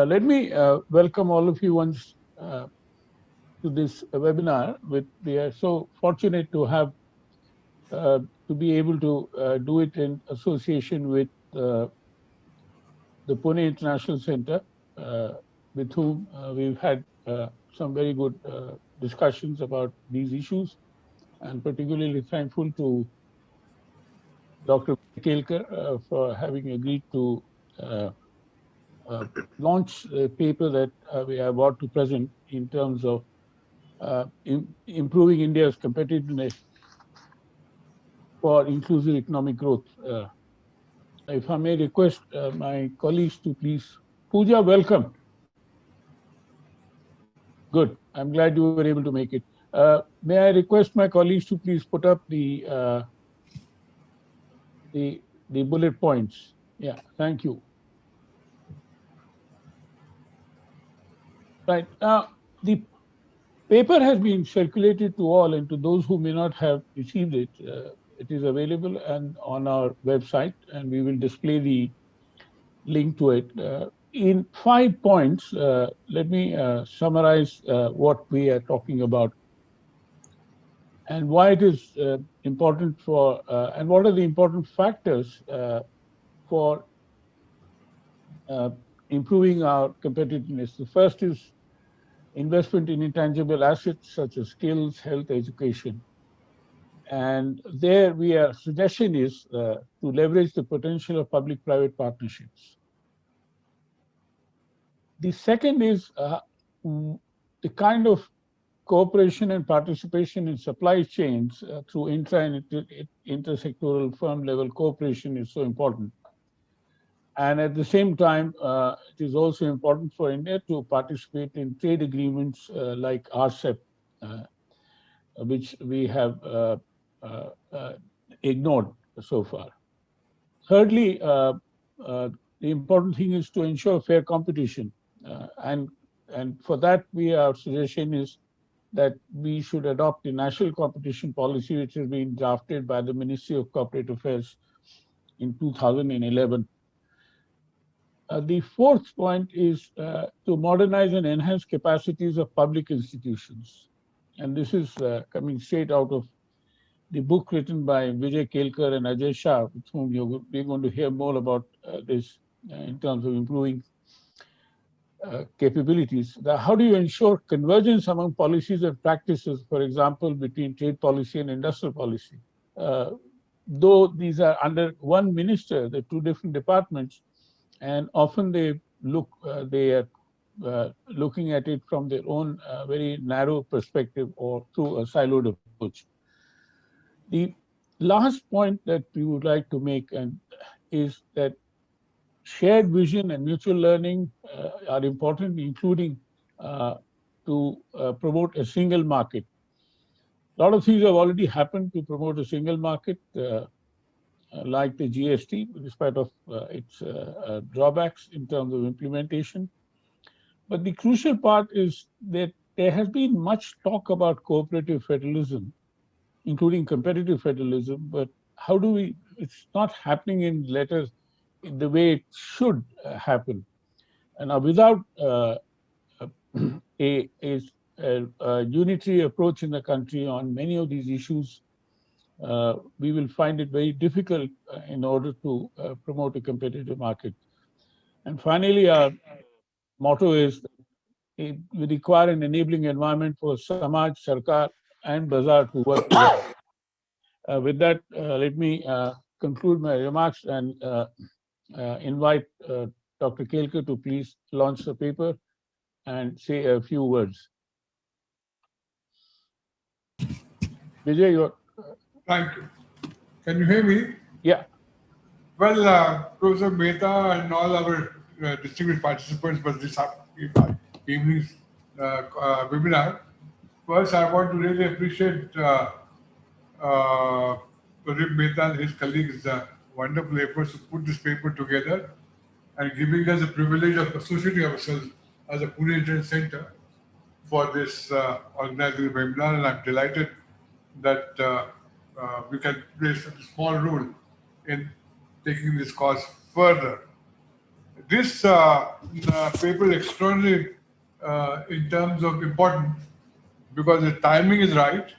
Let me welcome all of you once to this webinar. We are so fortunate to have to be able to do it in association with the Pune International Center, with whom we've had some very good discussions about these issues, and particularly thankful to Dr. Kelkar for having agreed to uh, launch a paper that we are about to present in terms of improving India's competitiveness for inclusive economic growth. If I may request my colleagues to please, Pooja, welcome. Good. I'm glad you were able to make it. May I request my colleagues to please put up the bullet points? Yeah, thank you. Right. The paper has been circulated to all, and to those who may not have received it, it is available and on our website, and we will display the link to it. In 5 points, let me summarize what we are talking about and why it is important for, and what are the important factors for improving our competitiveness. The first is investment in intangible assets such as skills, health, education. And there our suggestion is to leverage the potential of public-private partnerships. The second is the kind of cooperation and participation in supply chains through intra and intersectoral firm level cooperation is so important. And at the same time, it is also important for India to participate in trade agreements like RCEP, which we have ignored so far. Thirdly, the important thing is to ensure fair competition. And for that, our suggestion is that we should adopt a national competition policy, which has been drafted by the Ministry of Corporate Affairs in 2011. The fourth point is to modernize and enhance capacities of public institutions. And this is coming straight out of the book written by Vijay Kelkar and Ajay Shah, with whom we're going to hear more about this in terms of improving capabilities. How do you ensure convergence among policies and practices, for example, between trade policy and industrial policy? Though these are under one minister, the two different departments, and often they are looking at it from their own very narrow perspective or through a siloed approach. The last point that we would like to make is that shared vision and mutual learning are important, including to promote a single market. A lot of things have already happened to promote a single market, like the GST, despite of its drawbacks in terms of implementation. But the crucial part is that there has been much talk about cooperative federalism, including competitive federalism, but it's not happening in letters in the way it should happen. And without a unitary approach in the country on many of these issues, we will find it very difficult in order to promote a competitive market. And finally, our motto is we require an enabling environment for Samaj, Sarkar, and Bazaar to work together. With that, let me conclude my remarks and invite Dr. Kelkar to please launch the paper and say a few words. Vijay, you're... Thank you. Can you hear me? Yeah. Well, Professor Mehta and all our distinguished participants for this evening's webinar. First, I want to really appreciate Pradeep Mehta and his colleagues' wonderful efforts to put this paper together and giving us the privilege of associating ourselves as a Pune International Center for this organizing webinar. And I'm delighted that we can play such a small role in taking this cause further. This paper is extraordinary in terms of importance because the timing is right,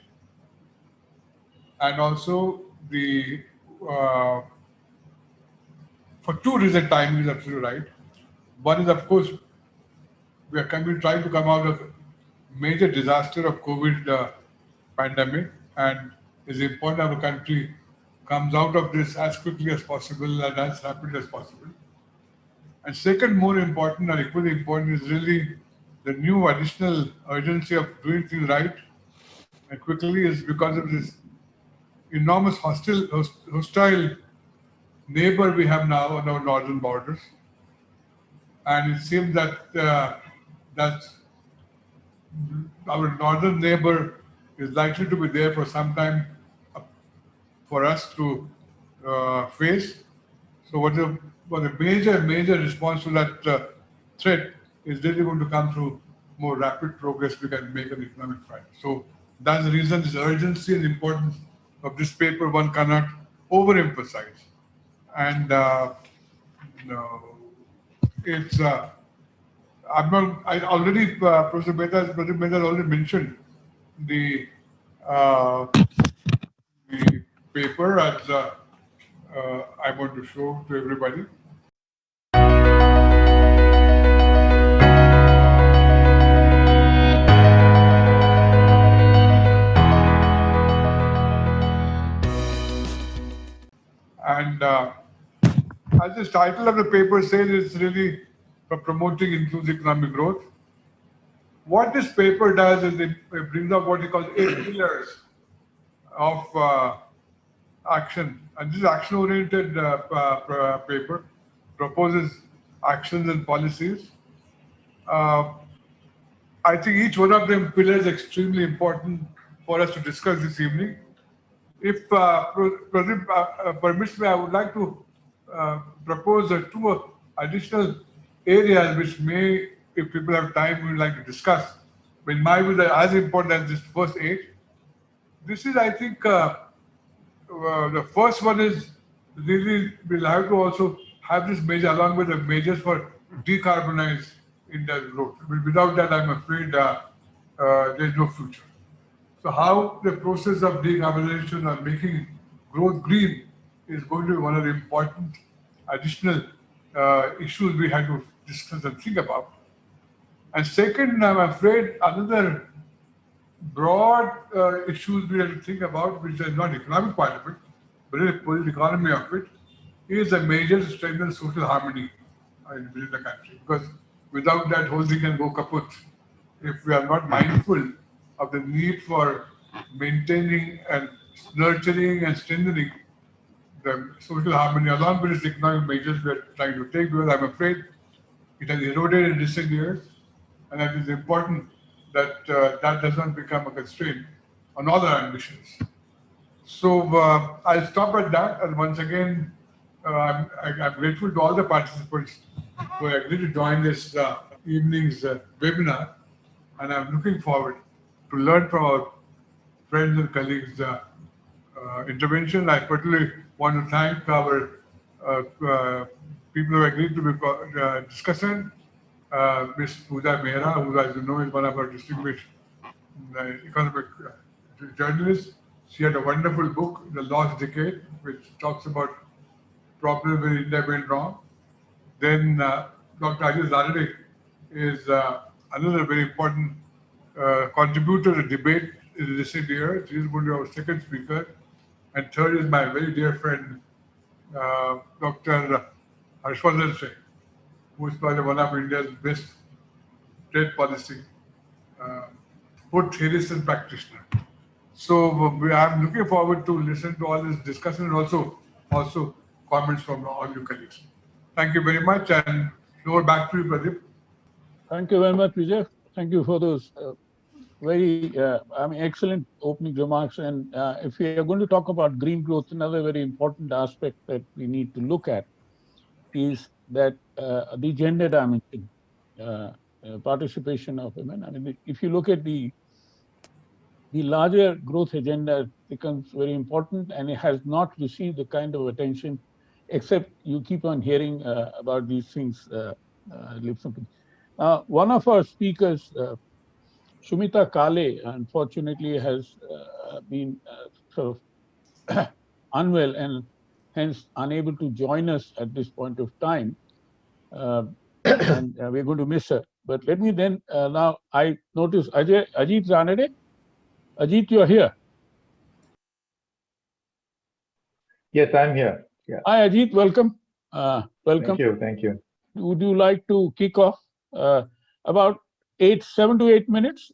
and also the uh, for two reasons timing is absolutely right. One is, of course, we are trying to come out of major disaster of COVID pandemic, and it's important our country comes out of this as quickly as possible and as rapidly as possible. And second, more important or equally important, is really the new additional urgency of doing things right and quickly is because of this enormous hostile neighbor we have now on our northern borders. And it seems that that our northern neighbor is likely to be there for some time uh, for us to face. So what the major response to that threat is really going to come through more rapid progress we can make on the economic front. So that's the reason this urgency and importance of this paper one cannot overemphasize. And no, it's I'm not. I already Professor Mehta has already mentioned the uh, the paper as I want to show to everybody. And as the title of the paper says, it's really for promoting inclusive economic growth. What this paper does is it brings up what he calls 8 pillars of action. And this action-oriented paper proposes actions and policies. Uh, I think each one of them pillars is extremely important for us to discuss this evening. If Pradeep permits me, I would like to propose two additional areas which may, if people have time, we would like to discuss. But in my view, they're as important as this first eight. This is, I think, the first one is really we'll have to also have this measure along with the measures for decarbonize India's growth. Without that, I'm afraid there's no future. So how the process of decarbonization or making growth green is going to be one of the important additional issues we have to discuss and think about. And second, I'm afraid another broad issues we have to think about, which is not economic part of it, but the political economy of it, is a major to strengthen social harmony within the country. Because without that, whole thing can go kaput if we are not mindful of the need for maintaining and nurturing and strengthening the social harmony along with its economic measures we are trying to take, because I'm afraid it has eroded in recent years, and it is important that that does not become a constraint on all our ambitions. So I'll stop at that, and once again, I'm grateful to all the participants who agreed to join this evening's webinar, and I'm looking forward to learn from our friends and colleagues' intervention. I particularly want to thank our people who agreed to be discussant, Ms. Pooja Mehra, who, as you know, is one of our distinguished economic journalists. She had a wonderful book, The Lost Decade, which talks about problems where India went wrong. Then Dr. Ajay Zarade is another very important contributor to debate in the recent years. He is going to be our second speaker. And third is my very dear friend, Dr. Harshvardhan Singh, who is probably one of India's best trade policy good theorist and practitioner. So I'm looking forward to listen to all this discussion and also comments from all you colleagues. Thank you very much, and over back to you, Pradeep. Thank you very much, Vijay. Thank you for those very, excellent opening remarks. And if we are going to talk about green growth, another very important aspect that we need to look at is that the gender dimension, participation of women. I mean, if you look at the larger growth agenda becomes very important, and it has not received the kind of attention except you keep on hearing about these things. One of our speakers, Shumita Kale, unfortunately has been sort of unwell and hence unable to join us at this point of time. Uh, and we're going to miss her. But let me then, now I notice Ajit Ranade. Ajit, you're here. Yes, I'm here. Yeah. Hi, Ajit. Welcome. Welcome. Thank you. Thank you. Would you like to kick off about 7 to 8 minutes?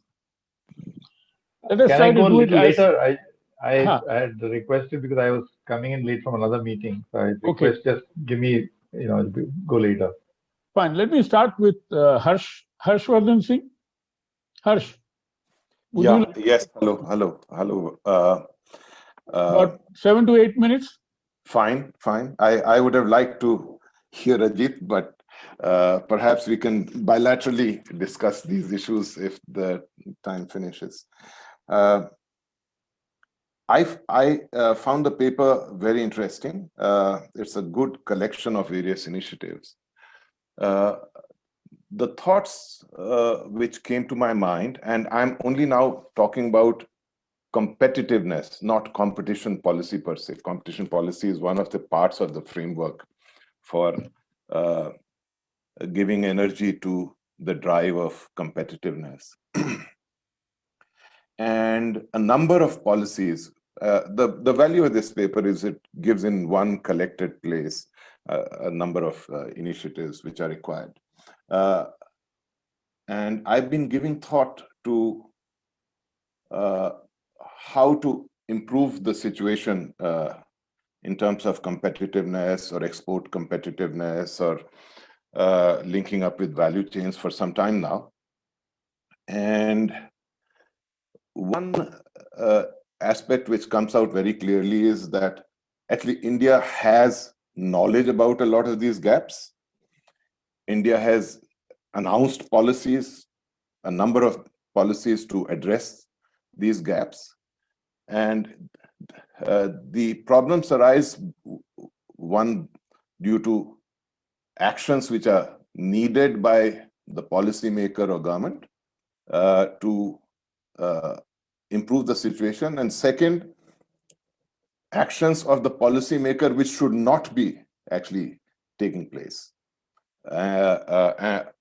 Let us Can try I to go a do it little as. later? I Huh, had requested because I was coming in late from another meeting. So I okay, request just give me, go later. fine. Let me start with Harshvardhan Singh. Harsh, would you Yeah, like yes. Hello. about 7 to 8 minutes? Fine, fine. I would have liked to hear Ajit, but perhaps we can bilaterally discuss these issues if the time finishes. Uh, I found the paper very interesting. It's a good collection of various initiatives. Uh, the thoughts which came to my mind, and I'm only now talking about competitiveness, not competition policy per se. Competition policy is one of the parts of the framework for uh, giving energy to the drive of competitiveness. And a number of policies. The value of this paper is it gives in one collected place a number of initiatives which are required. And I've been giving thought to how to improve the situation in terms of competitiveness or export competitiveness or linking up with value chains for some time now. And one aspect which comes out very clearly is that actually India has knowledge about a lot of these gaps. India has announced policies, a number of policies to address these gaps. And the problems arise, one, due to actions which are needed by the policymaker or government to improve the situation. And second, actions of the policymaker which should not be actually taking place. A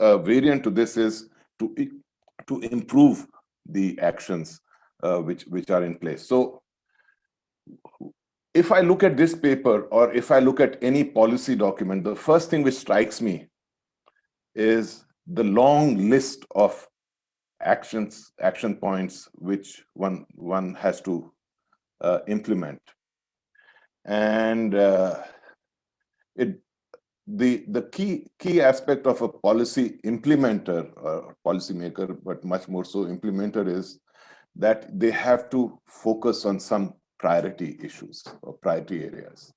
variant to this is to improve the actions which are in place. So if I look at this paper or if I look at any policy document, the first thing which strikes me is the long list of action points which one has to implement. And the key aspect of a policy implementer or policymaker, but much more so implementer, is that they have to focus on some priority issues or priority areas.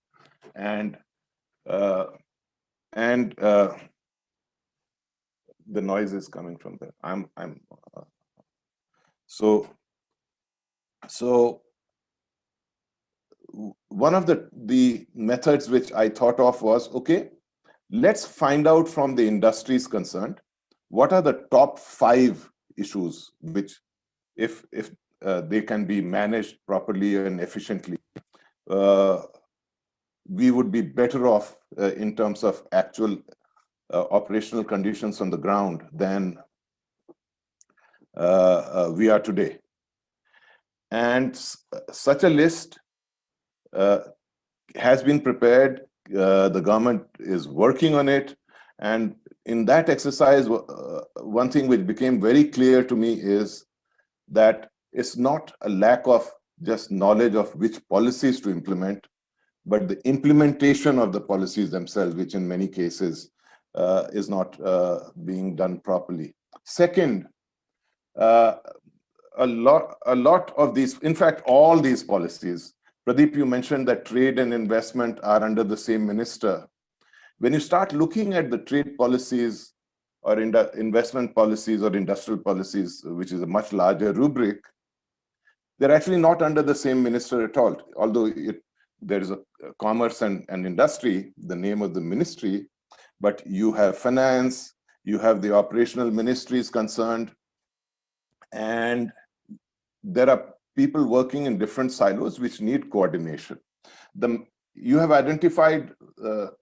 And the noise is coming from there. So one of the methods which I thought of was, okay, let's find out from the industries concerned, what are the top 5 issues which, if they can be managed properly and efficiently, we would be better off in terms of actual operational conditions on the ground than we are today. And such a list has been prepared. The government is working on it. And in that exercise, one thing which became very clear to me is that it's not a lack of just knowledge of which policies to implement, but the implementation of the policies themselves, which in many cases is not being done properly. Second, a lot of these, in fact, all these policies, Pradeep, you mentioned that trade and investment are under the same minister. When you start looking at the trade policies or investment policies or industrial policies, which is a much larger rubric, they're actually not under the same minister at all, although there is a commerce and industry, the name of the ministry, but you have finance, you have the operational ministries concerned, and there are people working in different silos which need coordination. You have identified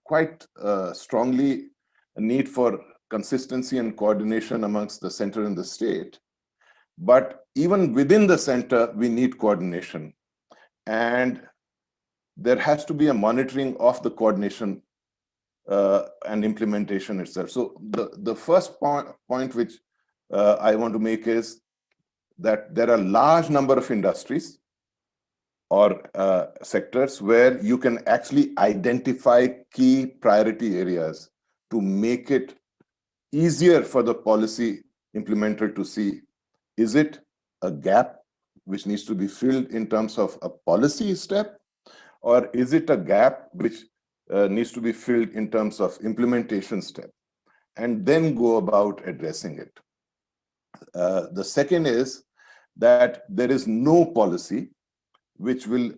quite strongly a need for consistency and coordination amongst the center and the state. But even within the center, we need coordination. And there has to be a monitoring of the coordination and implementation itself. So the first point which I want to make is that there are a large number of industries or sectors where you can actually identify key priority areas to make it easier for the policy implementer to see, is it a gap which needs to be filled in terms of a policy step, or is it a gap which needs to be filled in terms of implementation step, and then go about addressing it. The second is that there is no policy which will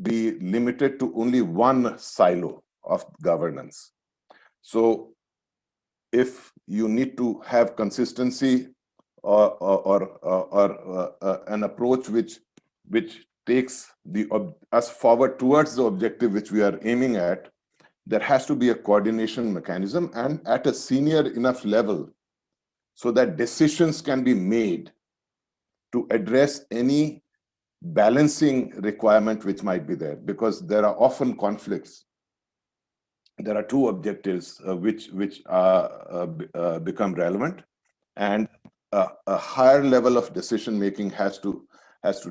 be limited to only one silo of governance. So if you need to have consistency or an approach which takes us forward towards the objective which we are aiming at, there has to be a coordination mechanism and at a senior enough level so that decisions can be made to address any balancing requirement which might be there, because there are often conflicts. There are two objectives which become relevant, and a higher level of decision making has to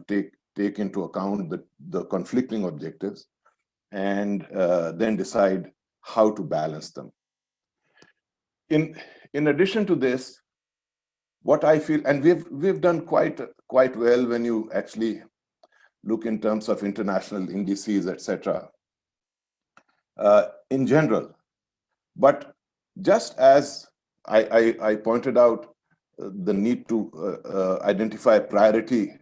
take into account the conflicting objectives and then decide how to balance them. In addition to this, what I feel, and we've done quite well when you actually look in terms of international indices, etc. In general, but just as I pointed out the need to identify priority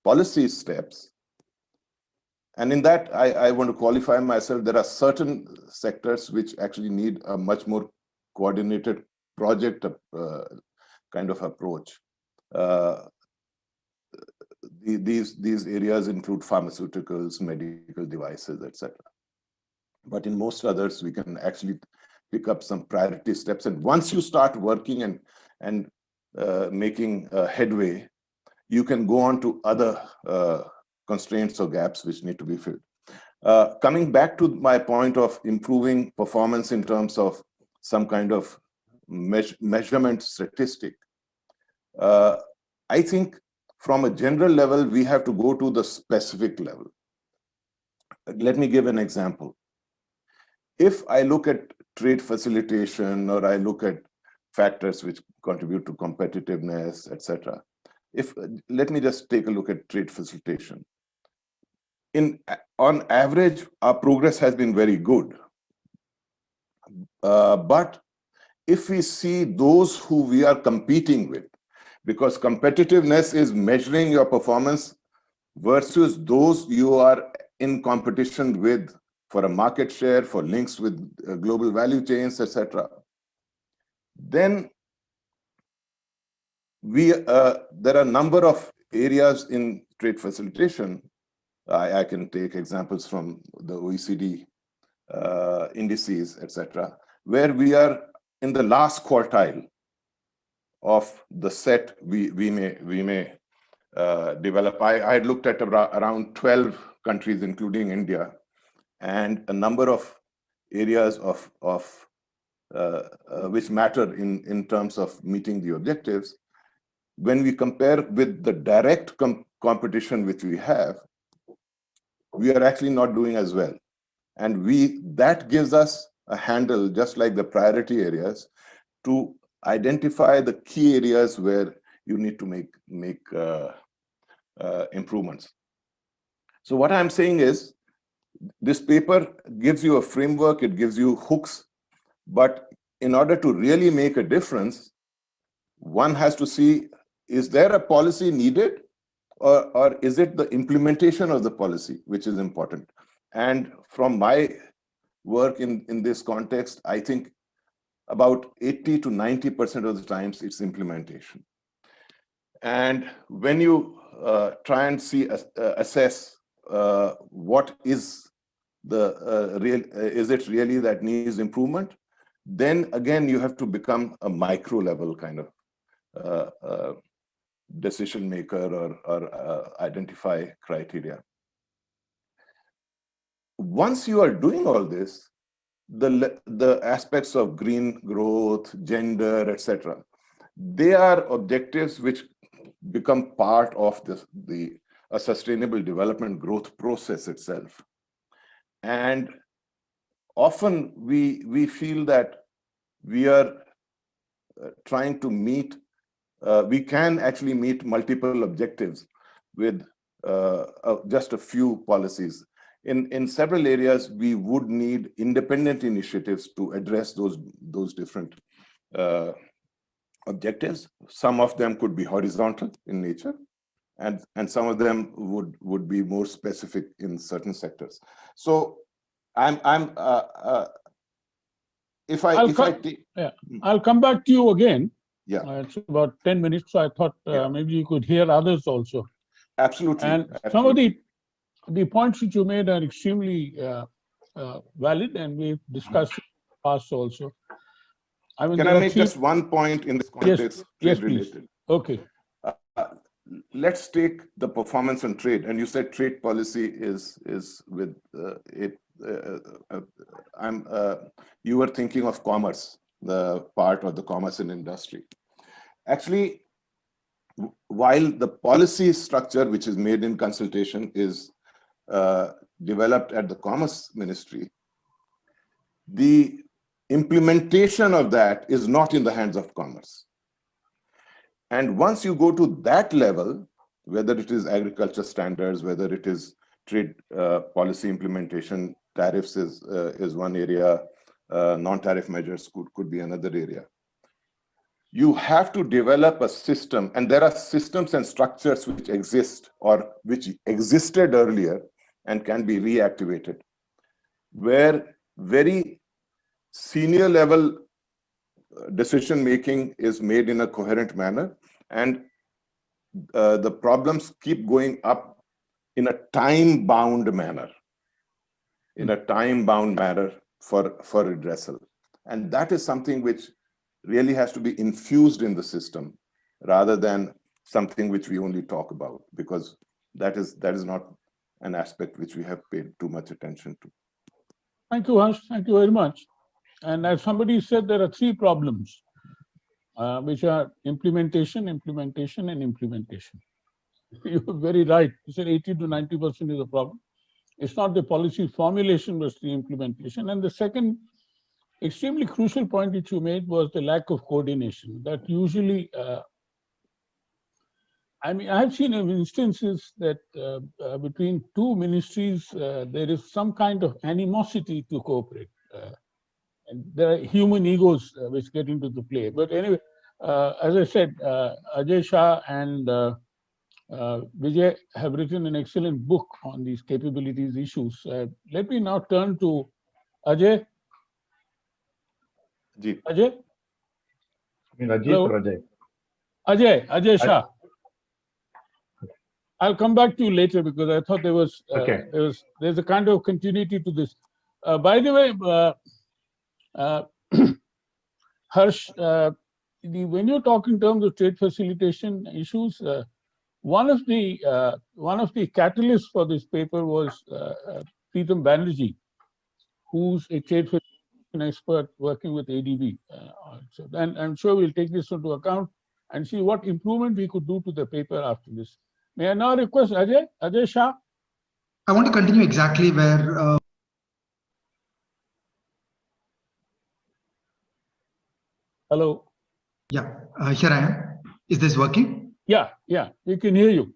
policy steps, and in that I want to qualify myself, there are certain sectors which actually need a much more coordinated project kind of approach. These areas include pharmaceuticals, medical devices, etc. But in most others, we can actually pick up some priority steps. And once you start working and making headway, you can go on to other constraints or gaps which need to be filled. Coming back to my point of improving performance in terms of some kind of measurement statistic, I think from a general level, we have to go to the specific level. Let me give an example. If I look at trade facilitation, or I look at factors which contribute to competitiveness, etc., let me just take a look at trade facilitation. On average, our progress has been very good. But if we see those who we are competing with, because competitiveness is measuring your performance versus those you are in competition with for a market share, for links with global value chains, etc. Then there are a number of areas in trade facilitation. I can take examples from the OECD indices, etc., where we are in the last quartile of the set we may develop. I had looked at around 12 countries, including India, and a number of areas of which matter in terms of meeting the objectives. When we compare with the direct competition which we have, we are actually not doing as well. And that gives us a handle, just like the priority areas, to identify the key areas where you need to make improvements. So what I'm saying is, this paper gives you a framework, it gives you hooks, but in order to really make a difference, one has to see, is there a policy needed, or is it the implementation of the policy which is important? And from my work in this context, I think about 80 to 90% of the times it's implementation. And when you try and assess what is the is it really that needs improvement, then again you have to become a micro level kind of decision maker or identify criteria. Once you are doing all this, the aspects of green growth, gender, etc., they are objectives which become part of a sustainable development growth process itself. And often we feel that we are trying to meet, we can actually meet multiple objectives with just a few policies. In several areas, we would need independent initiatives to address those different objectives. Some of them could be horizontal in nature, and some of them would be more specific in certain sectors. So I'll come back to you again. Yeah, it's about 10 minutes, so I thought maybe you could hear others also. Absolutely. And absolutely. Some of the points which you made are extremely valid, and we've discussed in the past also. I mean, can I make just one point in this context? Yes, related? please. Okay. Let's take the performance on trade, and you said trade policy is with it. You were thinking of commerce, the part of the commerce and industry. Actually, while the policy structure, which is made in consultation, is developed at the Commerce Ministry, the implementation of that is not in the hands of commerce. And once you go to that level, whether it is agriculture standards, whether it is trade policy implementation, tariffs is one area, non-tariff measures could be another area. You have to develop a system, and there are systems and structures which exist or which existed earlier and can be reactivated, where very senior level decision making is made in a coherent manner, and the problems keep going up in a time-bound manner, for redressal. And that is something which really has to be infused in the system rather than something which we only talk about, because that is not an aspect which we have paid too much attention to. Thank you, Harsh. Thank you very much. And as somebody said, there are three problems, which are implementation, and implementation. You're very right. You said 80 to 90% is a problem. It's not the policy formulation, but the implementation. And the second extremely crucial point which you made was the lack of coordination. That usually, I mean, I've seen instances that between two ministries, there is some kind of animosity to cooperate. And there are human egos which get into the play. But anyway, as I said, Ajay Shah and Vijay have written an excellent book on these capabilities issues. Let me now turn to Ajay. Ajay? I mean, Ajit or Ajay? Ajay Shah. I'll come back to you later because I thought there's a kind of continuity to this. By the way, Harsh, when you talk in terms of trade facilitation issues, one of the catalysts for this paper was Preetam Banerjee, who's a trade facilitation expert working with ADB. And I'm sure we'll take this into account and see what improvement we could do to the paper after this. May I now request Ajay Shah? I want to continue exactly where Hello. Yeah, here I am. Is this working? Yeah, we can hear you.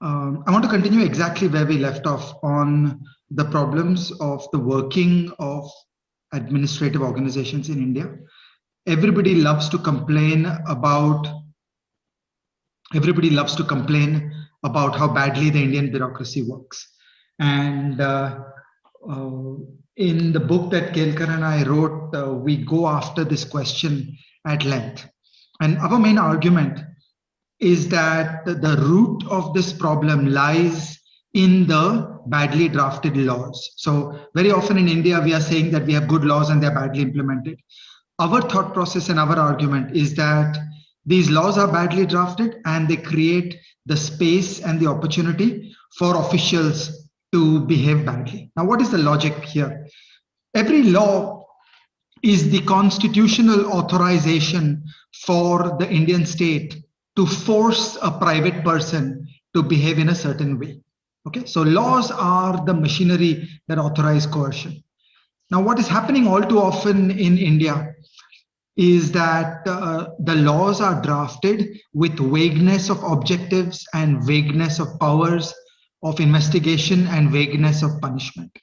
I want to continue exactly where we left off on the problems of the working of administrative organizations in India. Everybody loves to complain about how badly the Indian bureaucracy works. And in the book that Kelkar and I wrote, we go after this question at length. And our main argument is that the root of this problem lies in the badly drafted laws. So very often in India, we are saying that we have good laws and they're badly implemented. Our thought process and our argument is that these laws are badly drafted and they create the space and the opportunity for officials to behave badly. Now, what is the logic here? Every law is the constitutional authorization for the Indian state to force a private person to behave in a certain way. Okay, so laws are the machinery that authorize coercion. Now, what is happening all too often in India is that the laws are drafted with vagueness of objectives and vagueness of powers of investigation and vagueness of punishment.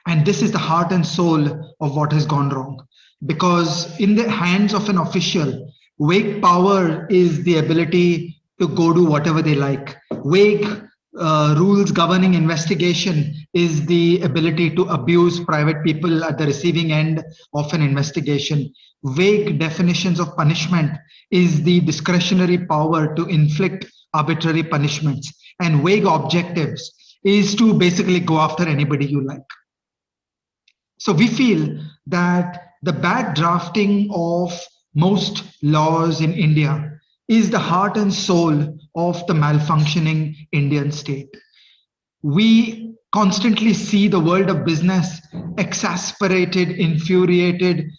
And this is the heart and soul of what has gone wrong. Because in the hands of an official, vague power is the ability to go do whatever they like. Vague rules governing investigation is the ability to abuse private people at the receiving end of an investigation. Vague definitions of punishment is the discretionary power to inflict arbitrary punishments. And vague objectives is to basically go after anybody you like. So we feel that the bad drafting of most laws in India is the heart and soul of the malfunctioning Indian state. We constantly see the world of business exasperated, infuriated,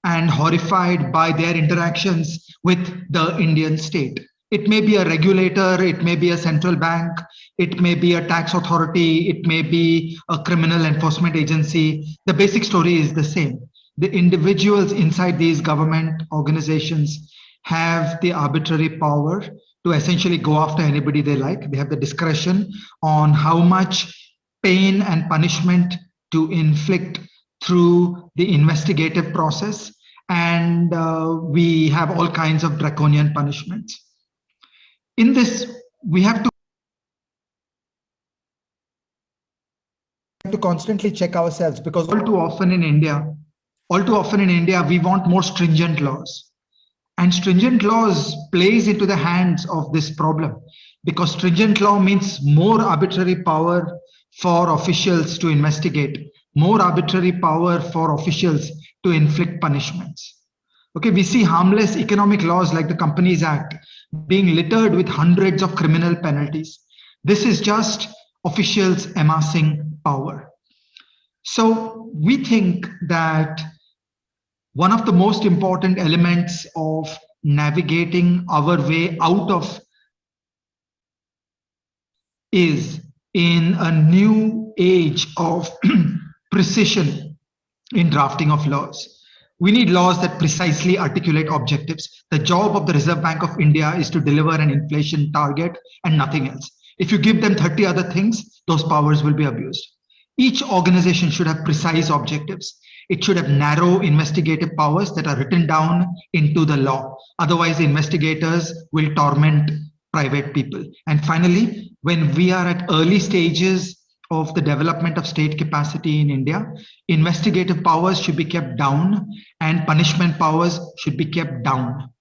and horrified by their interactions with the Indian state. It may be a regulator, it may be a central bank, it may be a tax authority, it may be a criminal enforcement agency. The basic story is the same. The individuals inside these government organizations have the arbitrary power to essentially go after anybody they like. They have the discretion on how much pain and punishment to inflict through the investigative process. And we have all kinds of draconian punishments. In this, we have to constantly check ourselves, because all too often in India, we want more stringent laws. And stringent laws plays into the hands of this problem, because stringent law means more arbitrary power for officials to investigate, more arbitrary power for officials to inflict punishments. Okay, we see harmless economic laws like the Companies Act being littered with hundreds of criminal penalties. This is just officials amassing power. So we think that one of the most important elements of navigating our way out of is in a new age of precision in drafting of laws. We need laws that precisely articulate objectives. The job of the Reserve Bank of India is to deliver an inflation target and nothing else. If you give them 30 other things, those powers will be abused. Each organization should have precise objectives. It should have narrow investigative powers that are written down into the law. Otherwise, the investigators will torment private people. And finally, when we are at early stages of the development of state capacity in India, investigative powers should be kept down and punishment powers should be kept down.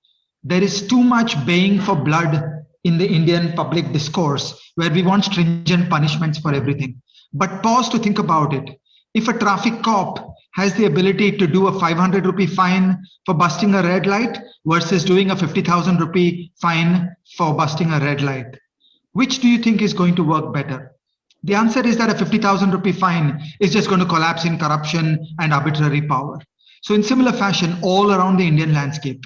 There is too much baying for blood in the Indian public discourse where we want stringent punishments for everything. But pause to think about it. If a traffic cop has the ability to do a 500 rupee fine for busting a red light versus doing a 50,000 rupee fine for busting a red light, which do you think is going to work better? The answer is that a 50,000 rupee fine is just going to collapse in corruption and arbitrary power. So in similar fashion, all around the Indian landscape,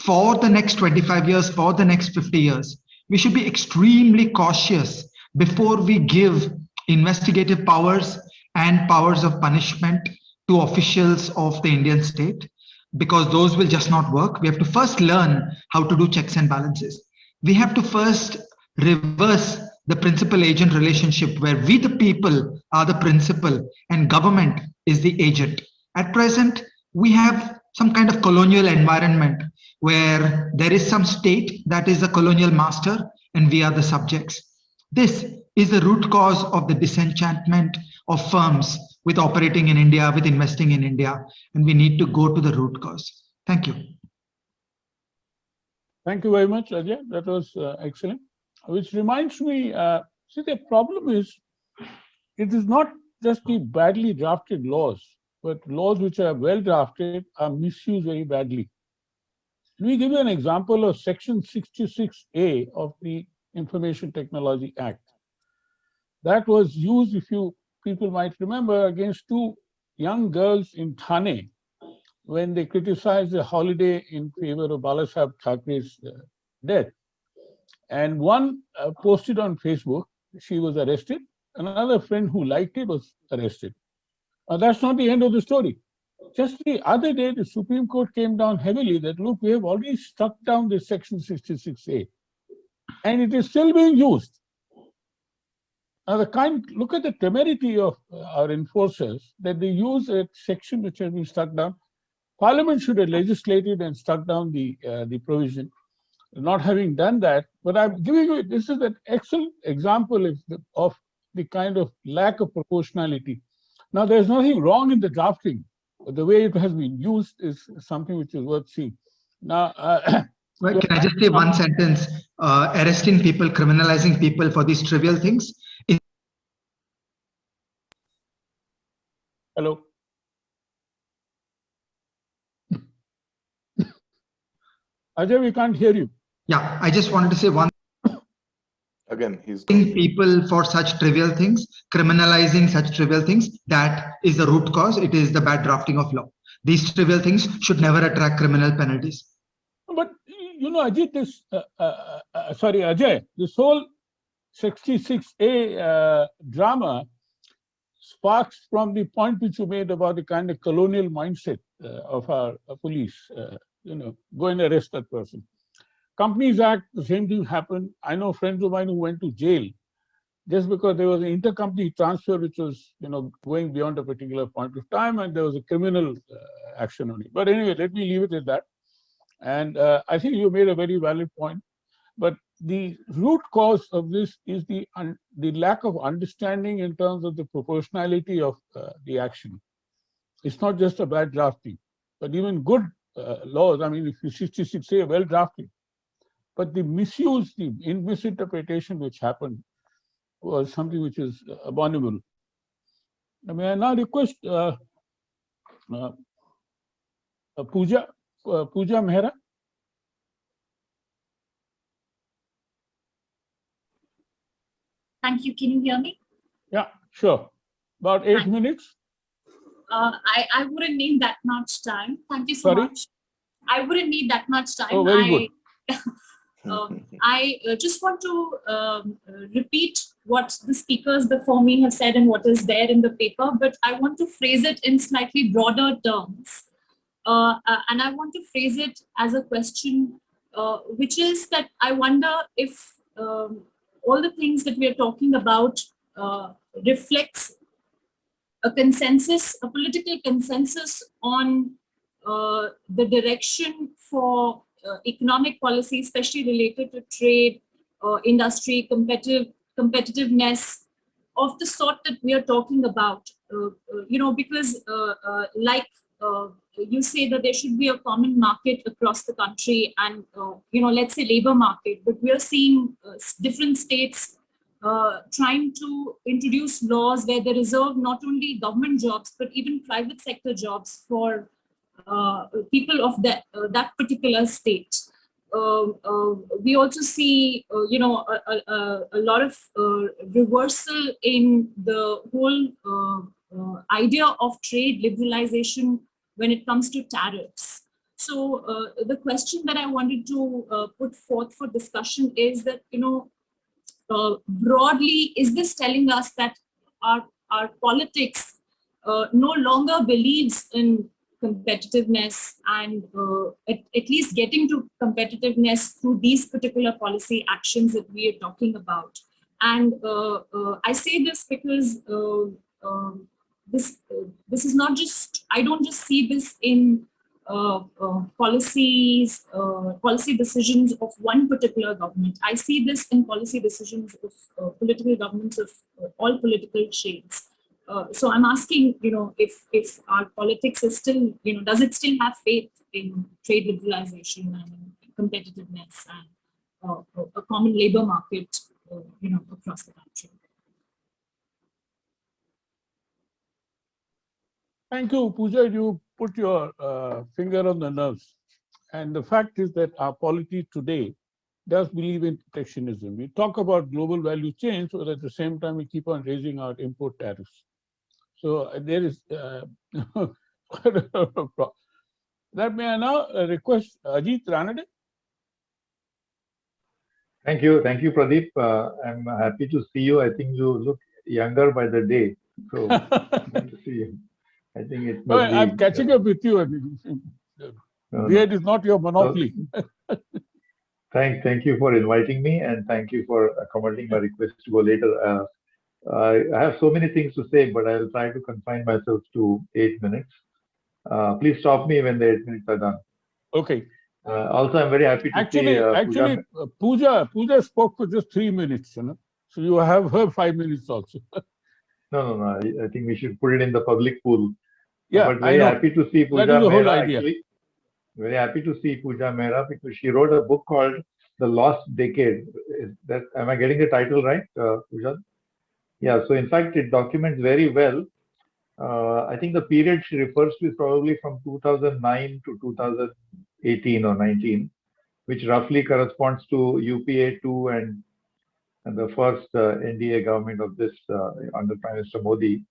for the next 25 years, for the next 50 years, we should be extremely cautious before we give investigative powers and powers of punishment to officials of the Indian state, because those will just not work. We have to first learn how to do checks and balances. We have to first reverse the principal-agent relationship where we, the people, are the principal and government is the agent. At present, we have some kind of colonial environment where there is some state that is the colonial master and we are the subjects. This is the root cause of the disenchantment of firms with operating in India, with investing in India, and we need to go to the root cause. Thank you. Thank you very much, Ajay. That was excellent. Which reminds me, see, the problem is, it is not just the badly drafted laws, but laws which are well drafted are misused very badly. Let me give you an example of Section 66A of the Information Technology Act. That was used, if you people might remember, against two young girls in Thane when they criticized the holiday in favor of Balasaheb Thackeray's death. And one posted on Facebook, she was arrested. Another friend who liked it was arrested. That's not the end of the story. Just the other day, the Supreme Court came down heavily that, look, we have already struck down this Section 66A, and it is still being used. Now, look at the temerity of our enforcers, that they use a section which has been struck down. Parliament should have legislated and struck down the provision. Not having done that, but I'm giving you, this is an excellent example of the kind of lack of proportionality. Now, there's nothing wrong in the drafting, but the way it has been used is something which is worth seeing. Now, well, can I just say one sentence? Arresting people, criminalizing people for these trivial things. Hello. Ajay, we can't hear you. Yeah, I just wanted to say one. Again, he's people for such trivial things, criminalizing such trivial things, that is the root cause. It is the bad drafting of law. These trivial things should never attract criminal penalties. But, you know, Ajit, Ajay, this whole 66A drama sparks from the point which you made about the kind of colonial mindset of our police, go and arrest that person. Companies Act, the same thing happened. I know friends of mine who went to jail just because there was an intercompany transfer which was, going beyond a particular point of time, and there was a criminal action on it. But anyway, let me leave it at that. And I think you made a very valid point. But the root cause of this is the lack of understanding in terms of the proportionality of the action. It's not just a bad drafting, but even good laws. I mean, if you 66A well drafted, but the misuse, the misinterpretation which happened was something which is abominable. I mean, I now request Pooja Mehra. Thank you. Can you hear me? Yeah, sure. About 8 minutes. I wouldn't need that much time. Thank you so much. I wouldn't need that much time. Oh, very good. I just want to repeat what the speakers before me have said and what is there in the paper, but I want to phrase it in slightly broader terms. And I want to phrase it as a question, which is that I wonder if all the things that we are talking about reflects a consensus, a political consensus on the direction for economic policy, especially related to trade, industry, competitiveness of the sort that we are talking about. Because you say that there should be a common market across the country and, let's say labor market, but we are seeing different states trying to introduce laws where they reserve not only government jobs, but even private sector jobs for people of that particular state. We also see, a lot of reversal in the whole idea of trade liberalization when it comes to tariffs. So the question that I wanted to put forth for discussion is that, broadly, is this telling us that our politics no longer believes in competitiveness and at least getting to competitiveness through these particular policy actions that we are talking about? And I say this because this is not just, I don't just see this in policy decisions of one particular government. I see this in policy decisions of political governments of all political shades. So I'm asking, if our politics is still, does it still have faith in trade liberalization and competitiveness and a common labor market, across the country? Thank you, Pooja. You put your finger on the nerves. And the fact is that our polity today does believe in protectionism. We talk about global value chain, but at the same time, we keep on raising our import tariffs. So there is quite a lot of problem. That may I now request Ajit Ranade. Thank you, Pradeep. I'm happy to see you. I think you look younger by the day. So good to see you. I think it must be. I'm catching up with you. Beard is not your monopoly. Thank you for inviting me, and thank you for accommodating my request to go later. I have so many things to say, but I'll try to confine myself to 8 minutes. Please stop me when the 8 minutes are done. Okay. Also, I'm very happy to see Pooja spoke for just 3 minutes, So you have her 5 minutes also. No. I think we should put it in the public pool. Yeah, but very happy to see Pooja that is the whole Mehra, idea. actually. Very happy to see Pooja Mehra because she wrote a book called The Lost Decade. Am I getting the title right, Pooja? Yeah, so in fact, it documents very well. I think the period she refers to is probably from 2009 to 2018 or 19, which roughly corresponds to UPA 2 and the first NDA government of this under Prime Minister Modi.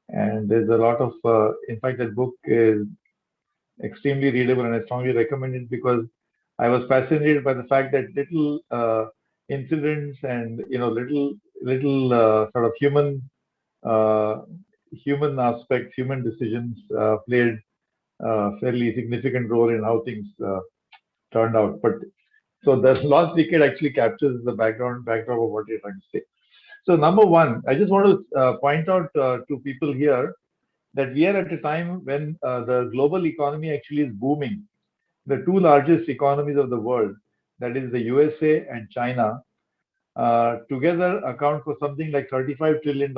And there's a lot of, in fact, that book is extremely readable, and I strongly recommend it because I was fascinated by the fact that little incidents and little sort of human aspects, human decisions played a fairly significant role in how things turned out. But so the last decade actually captures the backdrop of what you're trying to say. So number one, I just want to point out to people here that we are at a time when the global economy actually is booming. The two largest economies of the world, that is the USA and China, together account for something like $35 trillion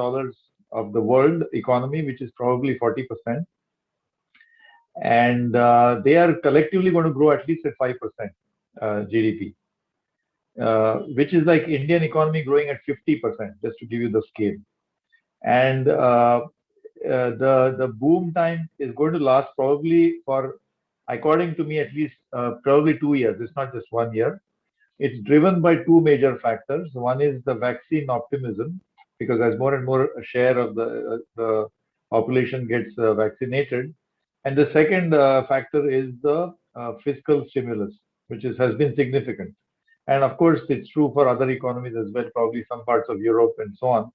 of the world economy, which is probably 40%. And they are collectively going to grow at least at 5% GDP, which is like Indian economy growing at 50%, just to give you the scale. And the boom time is going to last probably for, according to me, at least probably 2 years. It's not just 1 year. It's driven by two major factors. One is the vaccine optimism, because as more and more a share of the population gets vaccinated. And the second factor is the fiscal stimulus, which has been significant. And of course, it's true for other economies as well, probably some parts of Europe and so on.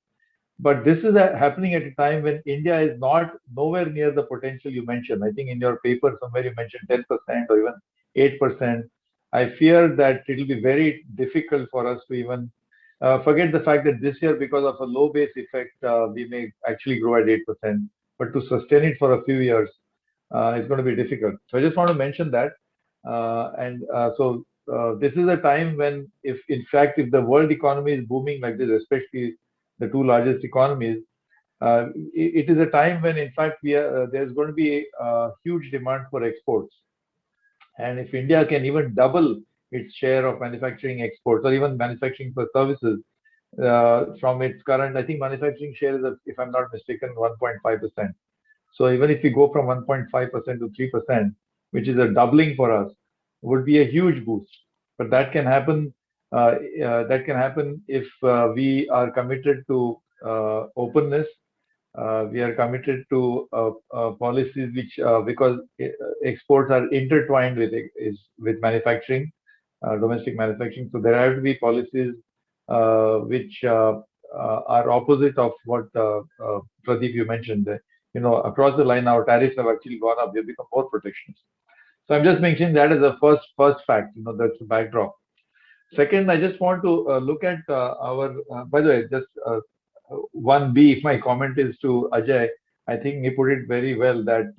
But this is happening at a time when India is nowhere near the potential you mentioned. I think in your paper somewhere you mentioned 10% or even 8%. I fear that it will be very difficult for us to even forget the fact that this year, because of a low base effect, we may actually grow at 8%. But to sustain it for a few years, it's going to be difficult. So I just want to mention that. So this is a time when, if the world economy is booming like this, especially the two largest economies, it is a time when, in fact, there's going to be a huge demand for exports. And if India can even double its share of manufacturing exports, or even manufacturing for services, from its current, I think manufacturing share is, if I'm not mistaken, 1.5%. So even if we go from 1.5% to 3%, which is a doubling for us, would be a huge boost. But that can happen. That can happen if we are committed to openness. We are committed to policies which, because exports are intertwined with manufacturing, domestic manufacturing. So there have to be policies which are opposite of what Pradeep, you mentioned. Across the line, our tariffs have actually gone up. They've become more protectionist. So I'm just mentioning that as a first fact. That's the backdrop. Second, I just want to look at our. By the way, just 1B. If my comment is to Ajay, I think he put it very well that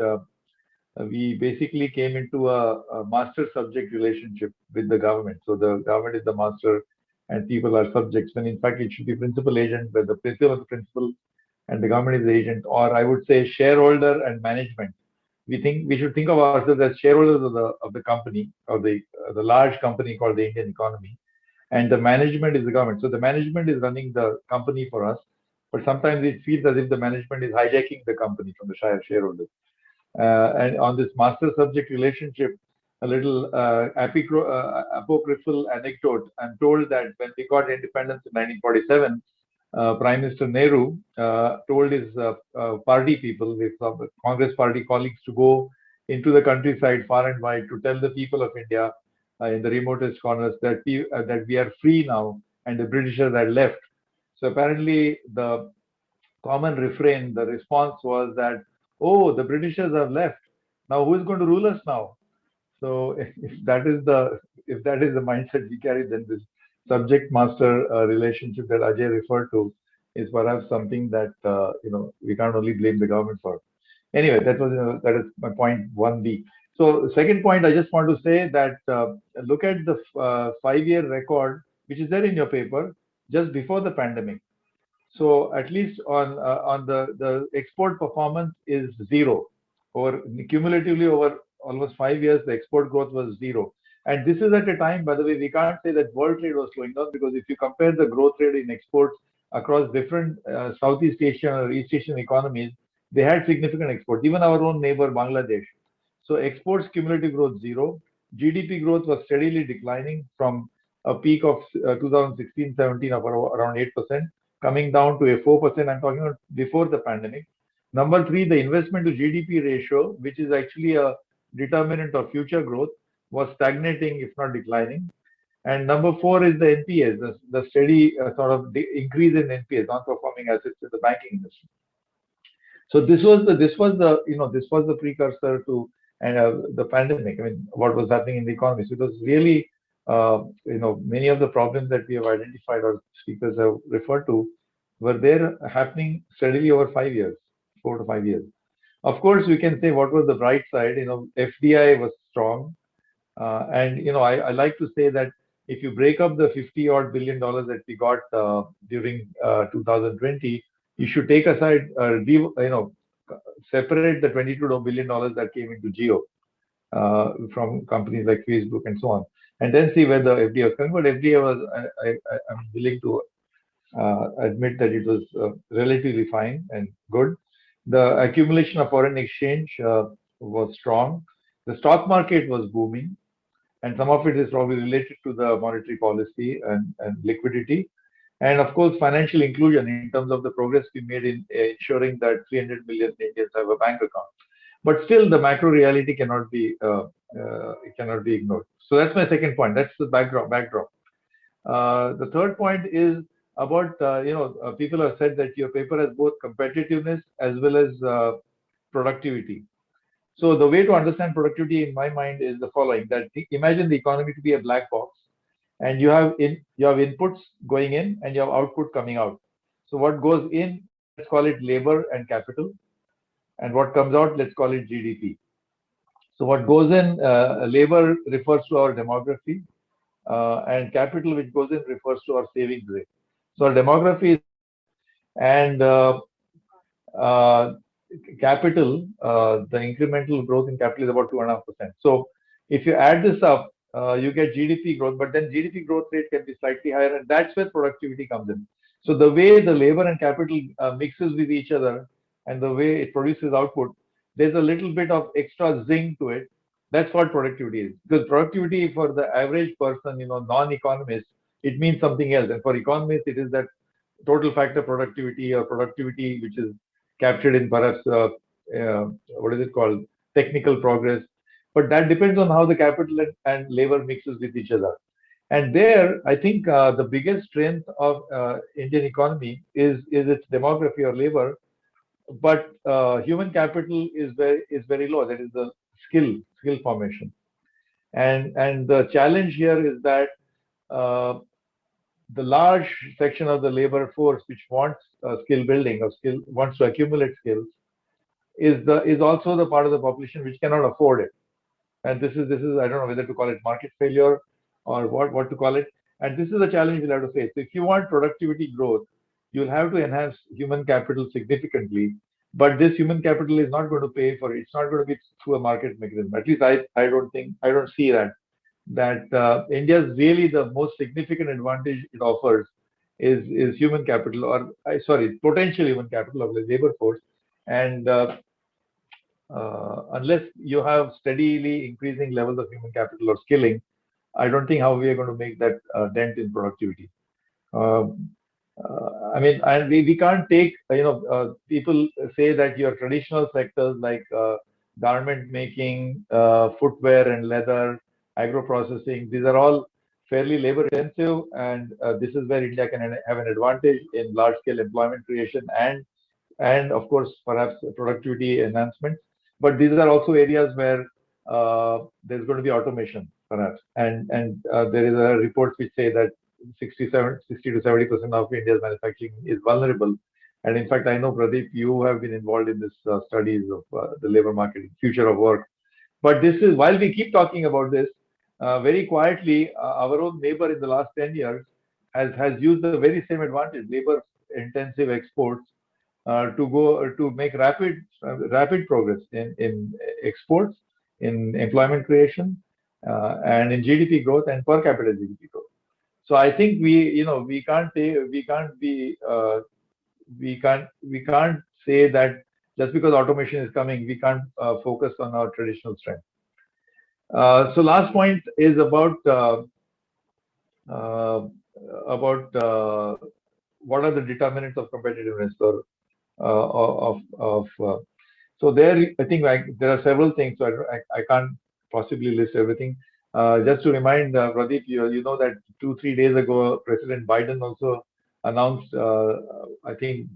we basically came into a master-subject relationship with the government. So the government is the master and people are subjects, when in fact it should be principal-agent, where the principal of the principal and the government is the agent, or I would say shareholder and management. We should think of ourselves as shareholders of the company, or the large company called the Indian economy, and the management is the government. So the management is running the company for us, but sometimes it feels as if the management is hijacking the company from the shareholders. And on this master-subject relationship, a little apocryphal anecdote. I'm told that when we got independence in 1947, Prime Minister Nehru told his party people, his Congress party colleagues, to go into the countryside far and wide to tell the people of India in the remotest corners that we are free now and the Britishers had left. So apparently the common refrain, the response was that, oh, the Britishers have left. Now who is going to rule us now? So if that is the mindset we carry, then this subject master relationship that Ajay referred to is perhaps something that we can't only blame the government for. Anyway, that is my point 1B. So second point, I just want to say that look at the 5-year record, which is there in your paper, just before the pandemic. So at least on the export performance is zero. Cumulatively over almost 5 years, the export growth was zero. And this is at a time, by the way, we can't say that world trade was slowing down, because if you compare the growth rate in exports across different Southeast Asian or East Asian economies, they had significant exports, even our own neighbor Bangladesh. So exports cumulative growth zero. GDP growth was steadily declining from a peak of 2016-17 of around 8%, coming down to a 4%. I'm talking about before the pandemic. Number 3, the investment to GDP ratio, which is actually a determinant of future growth, was stagnating, if not declining. And number 4 is the NPAs, the steady sort of increase in NPAs, non-performing assets in the banking industry. So this was the precursor to the pandemic. I mean, what was happening in the economy. So it was really many of the problems that we have identified or speakers have referred to were there happening steadily over 5 years, 4 to 5 years. Of course, we can say what was the bright side. FDI was strong, and I like to say that if you break up the $50-odd billion that we got during 2020, you should take aside, separate the $22 billion that came into Geo from companies like Facebook and so on, and then see where the FDI was coming. But FDI was, I'm willing to admit that it was relatively fine and good. The accumulation of foreign exchange was strong. The stock market was booming, and some of it is probably related to the monetary policy and liquidity. And of course, financial inclusion in terms of the progress we made in ensuring that 300 million Indians have a bank account. But still, the macro reality cannot be ignored. So that's my second point. That's the backdrop. The third point is about people have said that your paper has both competitiveness as well as productivity. So the way to understand productivity in my mind is the following: that imagine the economy to be a black box, and you have inputs going in and you have output coming out. So what goes in, let's call it labor and capital, and what comes out, let's call it GDP. So what goes in, labor refers to our demography, and capital which goes in refers to our savings rate. So our demography is, and capital, the incremental growth in capital is about 2.5%. So if you add this up, you get GDP growth, but then GDP growth rate can be slightly higher, and that's where productivity comes in. So the way the labor and capital mixes with each other and the way it produces output, there's a little bit of extra zing to it. That's what productivity is. Because productivity for the average person, non-economist, it means something else. And for economists, it is that total factor productivity or productivity which is captured in perhaps, what is it called, technical progress. But that depends on how the capital and labor mixes with each other. And there, I think the biggest strength of Indian economy is its demography or labor, but human capital is very low. That is the skill formation. And the challenge here is that the large section of the labor force which wants skill building or wants to accumulate skills is also the part of the population which cannot afford it. And this is I don't know whether to call it market failure or what to call it. And this is a challenge we'll have to face. So if you want productivity growth, you'll have to enhance human capital significantly. But this human capital is not going to pay for it. It's not going to be through a market mechanism. At least I don't see that India's really the most significant advantage it offers is human capital, or potential human capital of the labor force. And unless you have steadily increasing levels of human capital or skilling, I don't think how we are going to make that dent in productivity. I mean, and we can't take, people say that your traditional sectors like garment making, footwear and leather, agro processing, these are all fairly labor intensive, and this is where India can have an advantage in large scale employment creation and of course perhaps productivity enhancements. But these are also areas where there's going to be automation perhaps, and there is a report which say that 60 to 70% of India's manufacturing is vulnerable. And in fact, I know, Pradeep, you have been involved in this studies of the labor market, future of work. But this is, while we keep talking about this, very quietly, our own neighbor in the last 10 years has used the very same advantage, labor intensive exports, to make rapid progress in exports, in employment creation, and in GDP growth and per capita GDP growth. So I think we can't say that just because automation is coming, we can't focus on our traditional strength. So last point is about what are the determinants of competitiveness, or so there I think there are several things. So I can't possibly list everything. Just to remind Pradeep, you know that 2-3 days ago, President Biden also announced, I think,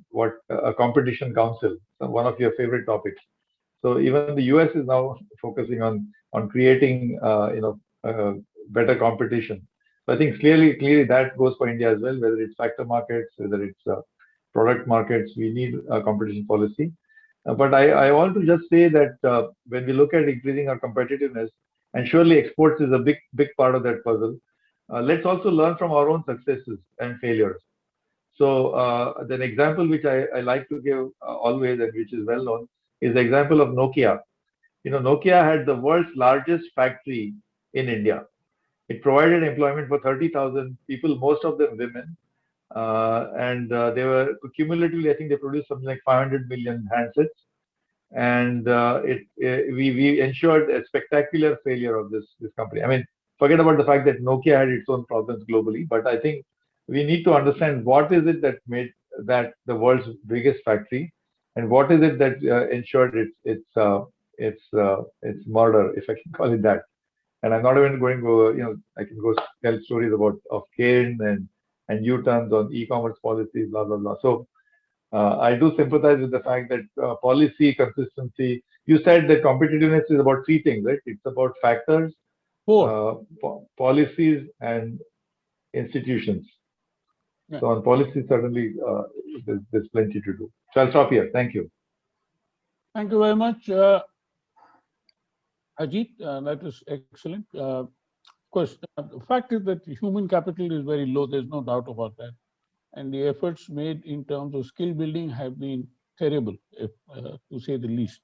a competition council, one of your favorite topics. So even the US is now focusing on creating, better competition. So I think clearly that goes for India as well, whether it's factor markets, whether it's product markets, we need a competition policy. But I want to just say that when we look at increasing our competitiveness, and surely exports is a big part of that puzzle, let's also learn from our own successes and failures. So the example which I like to give always, and which is well known, is the example of Nokia. Nokia had the world's largest factory in India. It provided employment for 30,000 people, most of them women, and they were cumulatively, I think they produced something like 500 million handsets. And we ensured a spectacular failure of this company. I mean, forget about the fact that Nokia had its own problems globally, but I think we need to understand what is it that made that the world's biggest factory, and what is it that ensured its murder, if I can call it that. And I'm not even going to I can go tell stories of Cain and U-turns on e-commerce policies, blah blah blah. So I do sympathize with the fact that policy consistency. You said that competitiveness is about 3 things, right? It's about factors, 4 policies, and institutions. Yeah. So on policy, certainly there's plenty to do. So I'll stop here. Thank you. Thank you very much, Ajit. That is excellent. Of course, the fact is that human capital is very low. There's no doubt about that. And the efforts made in terms of skill building have been terrible, to say the least.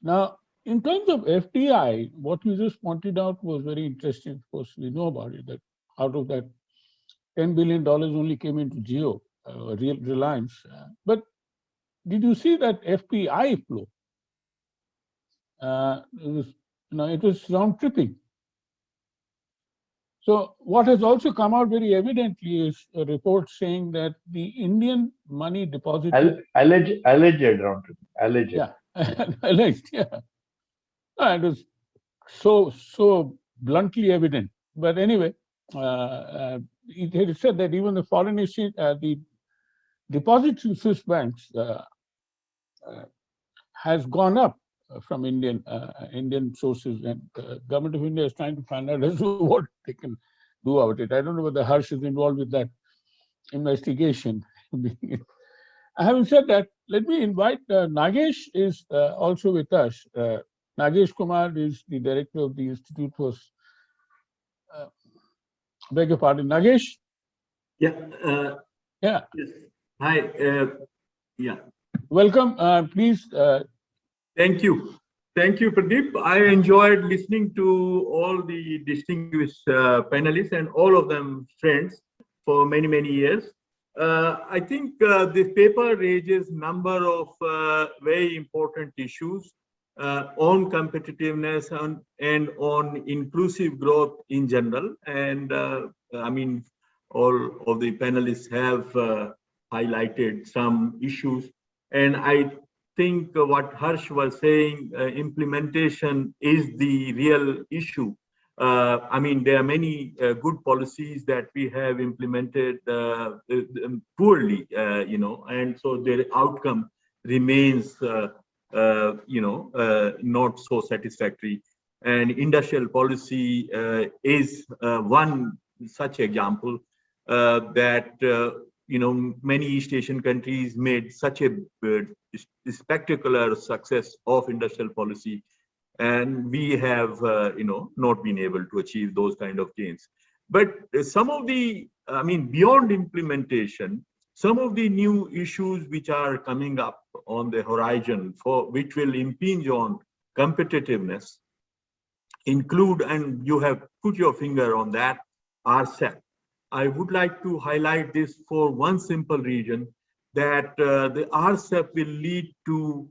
Now, in terms of FDI, what you just pointed out was very interesting. Of course, we know about it, that out of that $10 billion only came into Jio, Reliance. But did you see that FPI flow? It was round tripping. So what has also come out very evidently is a report saying that the Indian money deposit alleged round tripping. Alleged. Yeah, alleged. Yeah, it was so bluntly evident. But anyway, it said that even the foreign exchange, the deposits in Swiss banks has gone up from Indian sources, and government of India is trying to find out as to what they can do about it. I don't know whether Harsh is involved with that investigation. Having said that, let me invite Nagesh is also with us. Nagesh Kumar is the director of the Institute for, beg your pardon, Nagesh? Yeah. Yeah. Yes. Hi. Yeah. Welcome. Please. Thank you. Thank you, Pradeep. I enjoyed listening to all the distinguished panelists and all of them friends for many, many years. I think this paper raises number of very important issues on competitiveness and on inclusive growth in general. And I mean, all of the panelists have highlighted some issues. And I think what Harsh was saying, implementation is the real issue. I mean, there are many good policies that we have implemented poorly, and so their outcome remains, not so satisfactory. And industrial policy is one such example that many East Asian countries made such a spectacular success of industrial policy, and we have not been able to achieve those kind of gains. But some of the, I mean, beyond implementation, some of the new issues which are coming up on the horizon for which will impinge on competitiveness include, and you have put your finger on that, RCEP. I would like to highlight this for one simple reason, that the RCEP will lead to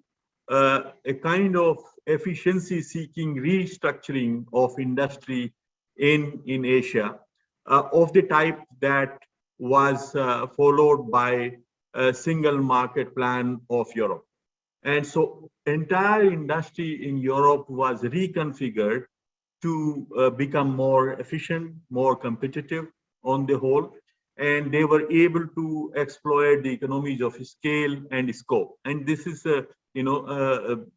a kind of efficiency-seeking restructuring of industry in Asia, of the type that was followed by a single market plan of Europe. And so entire industry in Europe was reconfigured to become more efficient, more competitive on the whole, and they were able to exploit the economies of scale and scope. And this is a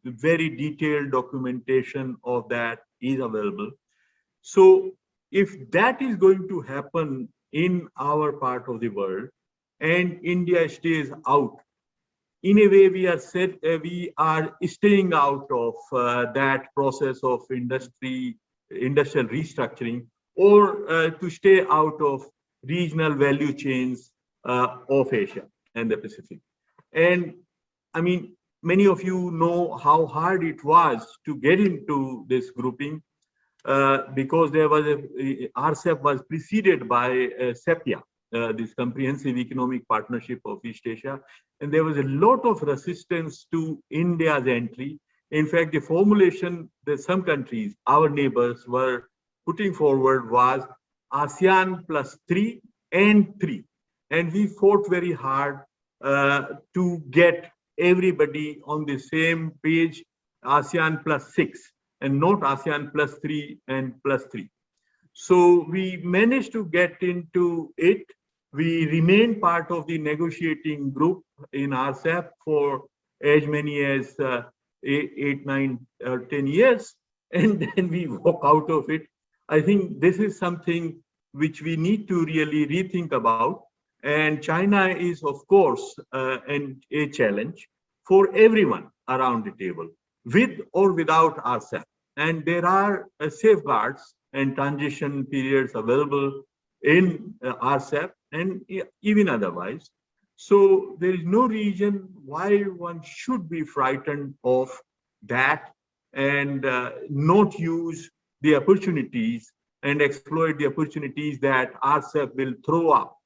very detailed documentation of that is available. So if that is going to happen in our part of the world and India stays out, in a way we are staying out of that process of industrial restructuring, or to stay out of regional value chains of Asia and the Pacific. And I mean, many of you know how hard it was to get into this grouping because there was RCEP was preceded by CEPIA, this Comprehensive Economic Partnership of East Asia, and there was a lot of resistance to India's entry. In fact, the formulation that some countries, our neighbors, were putting forward was ASEAN +3 and 3. And we fought very hard to get everybody on the same page, ASEAN +6, and not ASEAN +3 and +3. So we managed to get into it. We remained part of the negotiating group in RCEP for as many as 8, 9, or 10 years, and then we walk out of it. I think this is something which we need to really rethink about. And China is, of course, a challenge for everyone around the table, with or without RCEP. And there are safeguards and transition periods available in RCEP and even otherwise. So there is no reason why one should be frightened of that and not use the opportunities and exploit the opportunities that RCEP will throw up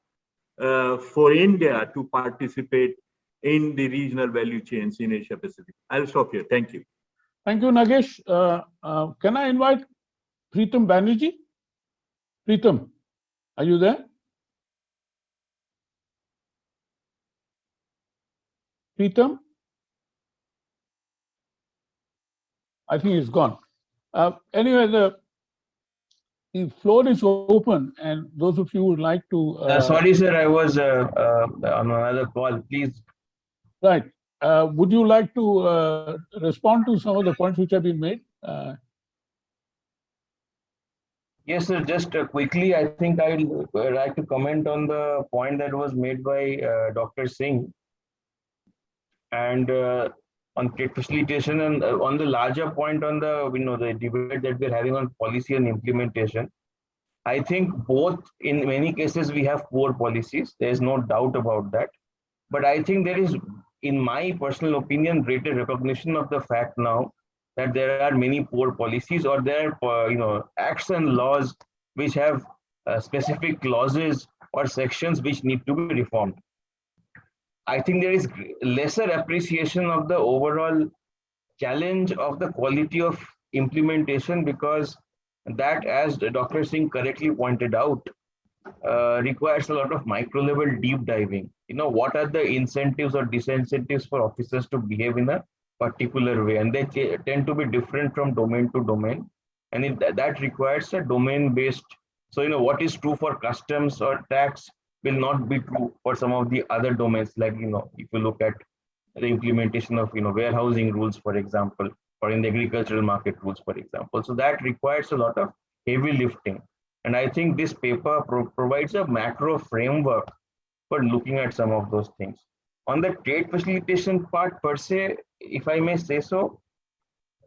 for India to participate in the regional value chains in Asia Pacific. I'll stop here. Thank you. Thank you, Nagesh. Can I invite Pritam Banerjee? Pritam, are you there? Pritam? I think he's gone. Anyway, the floor is open, and those of you who would like to... sorry, sir, I was on another call, please. Right. Would you like to respond to some of the points which have been made? Yes, sir, just quickly, I think I would like to comment on the point that was made by Dr. Singh. and on trade facilitation, and on the larger point on the the debate that we're having on policy and implementation. I think both, in many cases we have poor policies. There is no doubt about that. But I think there is, in my personal opinion, greater recognition of the fact now that there are many poor policies, or there are acts and laws which have specific clauses or sections which need to be reformed. I think there is lesser appreciation of the overall challenge of the quality of implementation, because that, as Dr. Singh correctly pointed out, requires a lot of micro level deep diving. What are the incentives or disincentives for officers to behave in a particular way, and they tend to be different from domain to domain, and that requires a domain based. So what is true for customs or tax will not be true for some of the other domains, like if you look at the implementation of warehousing rules, for example, or in the agricultural market rules, for example. So that requires a lot of heavy lifting. And I think this paper provides a macro framework for looking at some of those things. On the trade facilitation part per se, if I may say so,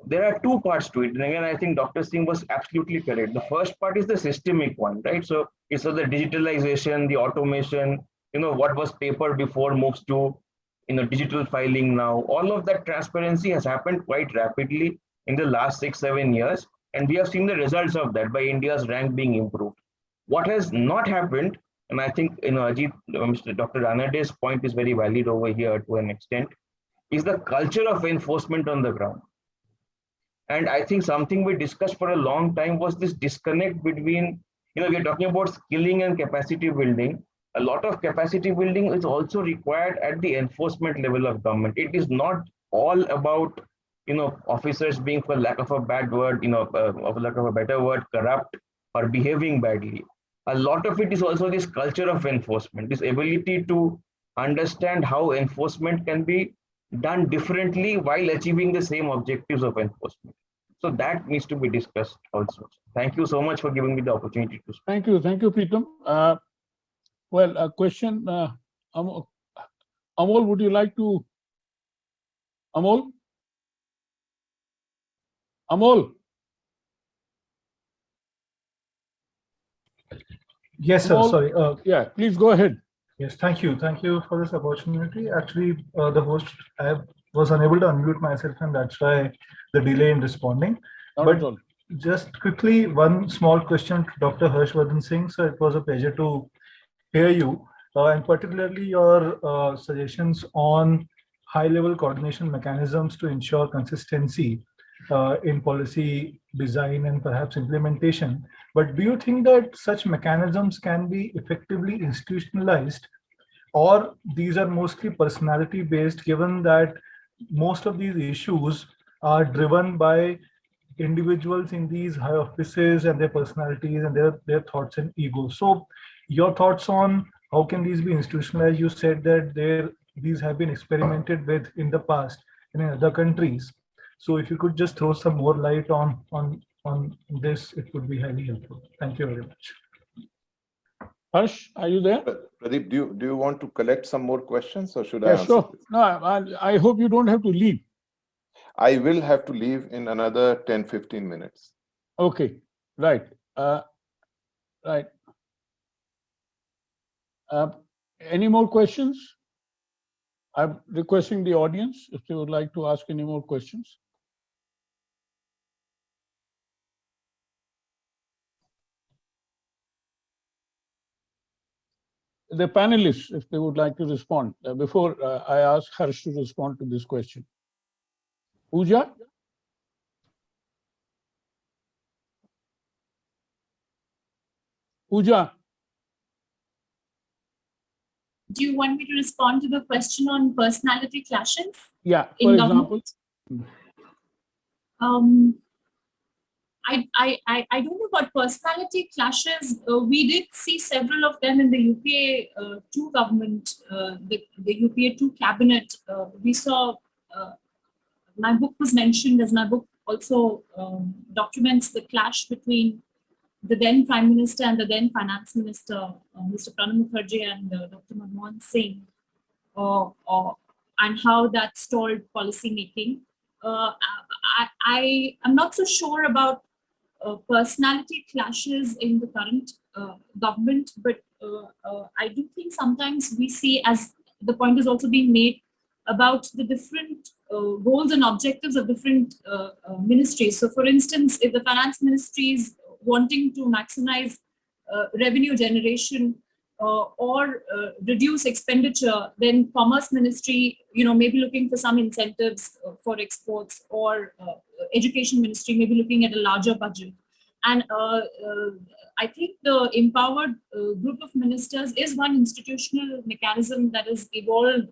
there are two parts to it. And again, I think Dr. Singh was absolutely correct. The first part is the systemic one, right? So it's the digitalization, the automation, what was paper before moves to digital filing now. All of that transparency has happened quite rapidly in the last 6-7 years. And we have seen the results of that by India's rank being improved. What has not happened, and I think Ajit, Dr. Ranadesh's point is very valid over here to an extent, is the culture of enforcement on the ground. And I think something we discussed for a long time was this disconnect between, we're talking about skilling and capacity building. A lot of capacity building is also required at the enforcement level of government. It is not all about officers being, for lack of a bad word, of lack of a better word, corrupt or behaving badly. A lot of it is also this culture of enforcement, this ability to understand how enforcement can be done differently while achieving the same objectives of enforcement. So that needs to be discussed also. Thank you so much for giving me the opportunity to speak. Thank you, Preetam. Well, a question, Amol, would you like to? Amol? Yes, sir. Amol? Sorry. Yeah, please go ahead. Yes, thank you. Thank you for this opportunity. Actually, the host, I was unable to unmute myself, and that's why the delay in responding. Not at all. Just quickly, one small question to Dr. Harshvardhan Singh. So it was a pleasure to hear you, and particularly your suggestions on high-level coordination mechanisms to ensure consistency in policy design and perhaps implementation. But do you think that such mechanisms can be effectively institutionalized, or these are mostly personality based, given that most of these issues are driven by individuals in these high offices and their personalities and their thoughts and egos? So your thoughts on how can these be institutionalized? You said that these have been experimented with in the past and in other countries. So if you could just throw some more light on this, it would be highly helpful. Thank you very much. Harsh, are you there? Pradeep, do you want to collect some more questions, or should I answer? Sure. No, I hope you don't have to leave. I will have to leave in another 10-15 minutes. Okay, right. Right. Any more questions? I'm requesting the audience if they would like to ask any more questions. The panelists, if they would like to respond, before I ask Harsh to respond to this question. Pooja? Pooja? Do you want me to respond to the question on personality clashes? Yeah, for example. I don't know about personality clashes. We did see several of them in the UPA 2 government, the UPA 2 cabinet. We saw, my book was mentioned, as my book also documents the clash between the then Prime Minister and the then Finance Minister, Mr. Pranab Mukherjee and Dr. Manmohan Singh. and how that stalled policy making. I am not so sure about personality clashes in the current government, but I do think sometimes we see, as the point is also being made, about the different goals and objectives of different ministries. So for instance, if the finance ministry is wanting to maximize revenue generation or reduce expenditure, then commerce ministry, may be looking for some incentives for exports, or education ministry may be looking at a larger budget. And I think the empowered group of ministers is one institutional mechanism that is evolved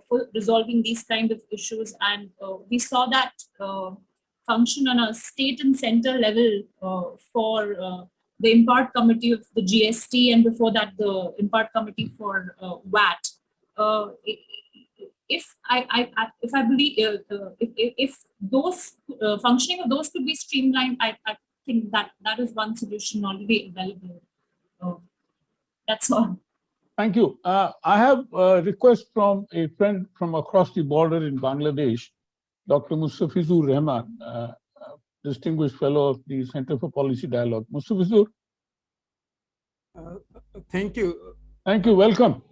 for resolving these kind of issues. And we saw that function on a state and center level for the Impart Committee of the GST, and before that, the Impart Committee for VAT. If I believe if those functioning of those could be streamlined, I think that is one solution already available. That's all. Thank you. I have a request from a friend from across the border in Bangladesh, Dr. Mustafizu Rahman, distinguished fellow of the Center for Policy Dialogue. Mustafizu. Thank you. Thank you. Welcome.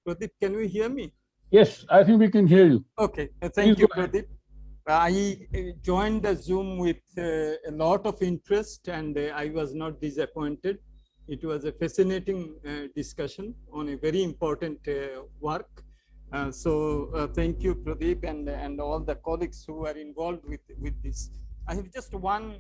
Pradeep, can you hear me? Yes, I think we can hear you. Okay. Thank you, Pradeep. I joined the Zoom with a lot of interest, and I was not disappointed. It was a fascinating discussion on a very important work. So thank you, Pradeep, and all the colleagues who are involved with this. I have just one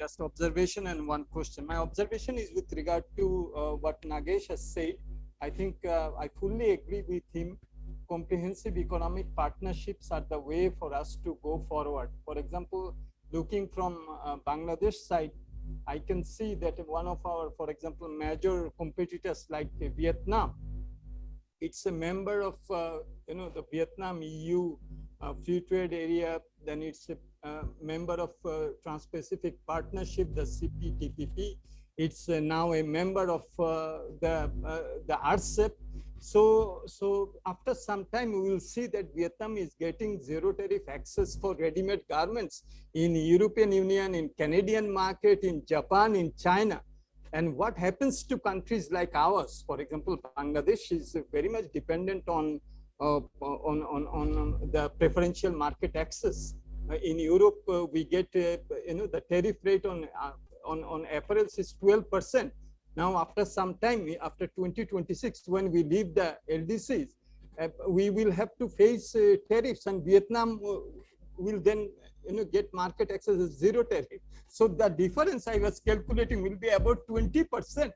just observation and one question. My observation is with regard to what Nagesh has said. I think I fully agree with him. Comprehensive economic partnerships are the way for us to go forward. For example, looking from Bangladesh side, I can see that one of our, for example, major competitors like Vietnam, it's a member of the Vietnam EU Free Trade Area. Then it's a member of Trans-Pacific Partnership, the CPTPP. It's now a member of the RCEP. So after some time, we will see that Vietnam is getting zero tariff access for ready-made garments in European Union, in Canadian market, in Japan, in China. And what happens to countries like ours? For example, Bangladesh is very much dependent on the preferential market access. In Europe, we get the tariff rate on apparels is 12%. Now, after some time, after 2026, when we leave the LDCs, we will have to face tariffs, and Vietnam will then get market access as zero tariff. So the difference I was calculating will be about 20%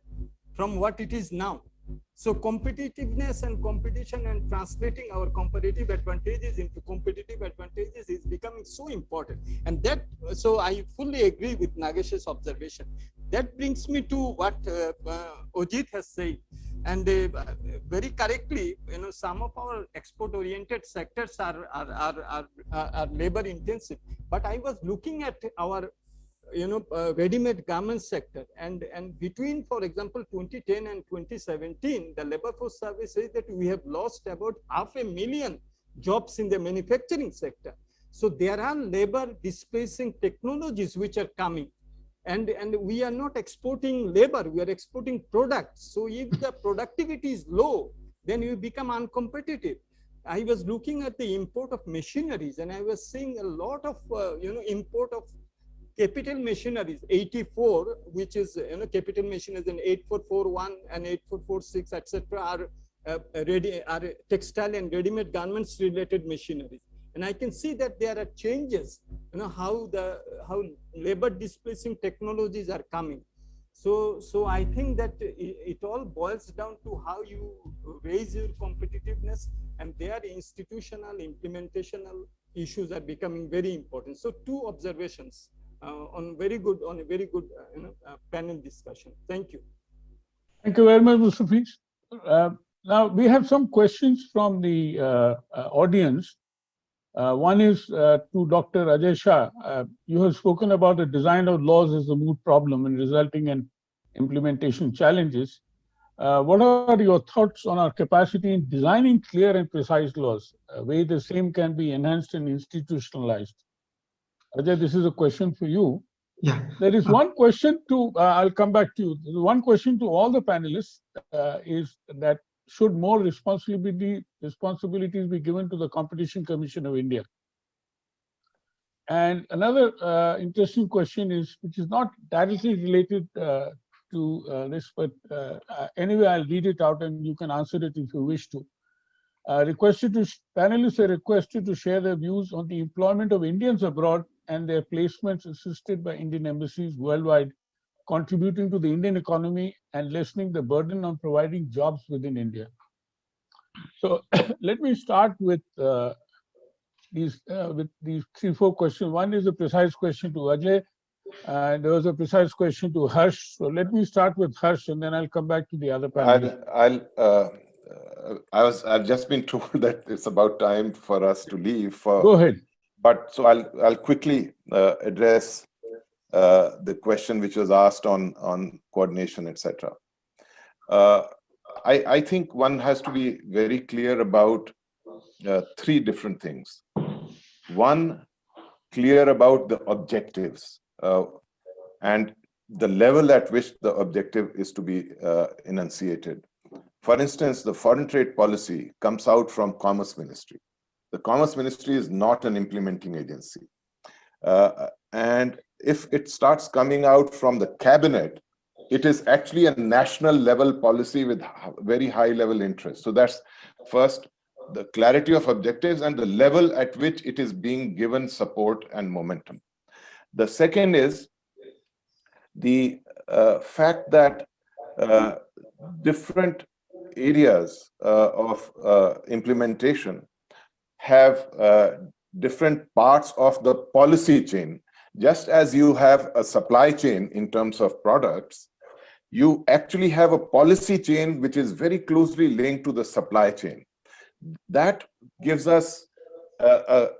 from what it is now. So competitiveness and competition and translating our competitive advantages into competitive advantages is becoming so important. And that, so I fully agree with Nagesh's observation. That brings me to what Ojit has said. And very correctly, some of our export-oriented sectors are labor intensive. But I was looking at our ready-made garment sector, and between, for example, 2010 and 2017, the labor force survey says that we have lost about 500,000 jobs in the manufacturing sector. So there are labor displacing technologies which are coming, and we are not exporting labor, we are exporting products. So if the productivity is low, then we become uncompetitive. I was looking at the import of machineries, and I was seeing a lot of import of capital machineries, 84, which is capital machineries in 8441 and 8446, etc., are textile and ready-made garments related machineries. And I can see that there are changes, how labor displacing technologies are coming. So I think that it all boils down to how you raise your competitiveness, and their institutional implementational issues are becoming very important. So two observations on a very good panel discussion. Thank you. Thank you very much, Mr. Fies. Now we have some questions from the audience. One is to Dr. Ajay Shah. You have spoken about the design of laws as a moot problem and resulting in implementation challenges. What are your thoughts on our capacity in designing clear and precise laws, a way the same can be enhanced and institutionalized? Ajay, this is a question for you. Yeah. There is one question to, I'll come back to you. There's one question to all the panelists is that should more responsibilities be given to the Competition Commission of India? And another interesting question is, which is not directly related to this, but anyway, I'll read it out and you can answer it if you wish to. Panelists are requested to share their views on the employment of Indians abroad and their placements assisted by Indian embassies worldwide, contributing to the Indian economy and lessening the burden on providing jobs within India. So let me start with these 3-4 questions. One is a precise question to Ajay, and there was a precise question to Harsh. So let me start with Harsh, and then I'll come back to the other panelists. I've just been told that it's about time for us to leave. Go ahead. But so I'll quickly address the question which was asked on coordination, etc. I think one has to be very clear about 3 different things. One, clear about the objectives and the level at which the objective is to be enunciated. For instance, the foreign trade policy comes out from Commerce Ministry. The Commerce Ministry is not an implementing agency. And if it starts coming out from the cabinet, it is actually a national level policy with very high level interest. So that's first, the clarity of objectives and the level at which it is being given support and momentum. The second is the fact that different areas of implementation have different parts of the policy chain. Just as you have a supply chain in terms of products, you actually have a policy chain which is very closely linked to the supply chain. That gives us a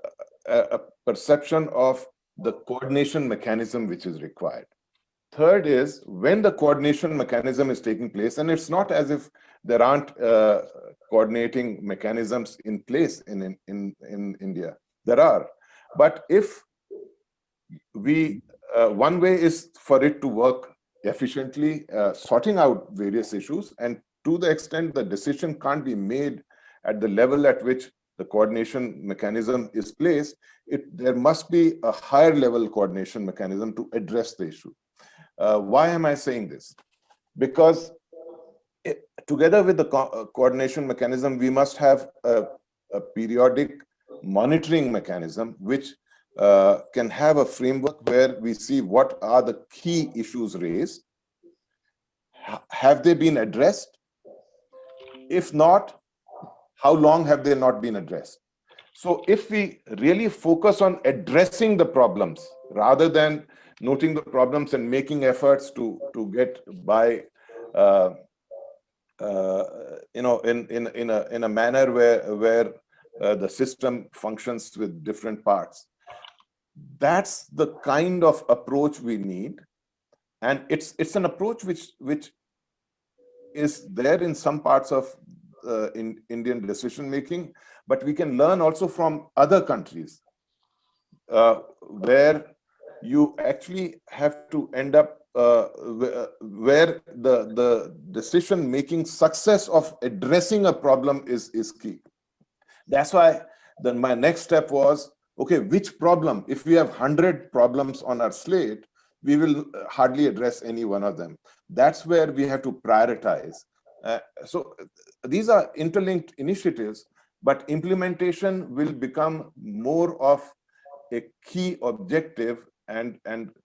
perception of the coordination mechanism which is required. Third is, when the coordination mechanism is taking place, and it's not as if there aren't coordinating mechanisms in place in India. There are. But if we, one way is for it to work efficiently, sorting out various issues, and to the extent the decision can't be made at the level at which the coordination mechanism is placed, there must be a higher level coordination mechanism to address the issue. Why am I saying this? Because together with the coordination mechanism, we must have a periodic monitoring mechanism which can have a framework where we see what are the key issues raised. Have they been addressed? If not, how long have they not been addressed? So if we really focus on addressing the problems rather than noting the problems and making efforts to get by, in a manner where the system functions with different parts, that's the kind of approach we need, and it's an approach which is there in some parts of in Indian decision making, but we can learn also from other countries where you actually have to end up where the decision making success of addressing a problem is key. That's why then my next step was, okay, which problem? If we have 100 problems on our slate, we will hardly address any one of them. That's where we have to prioritize. So these are interlinked initiatives, but implementation will become more of a key objective and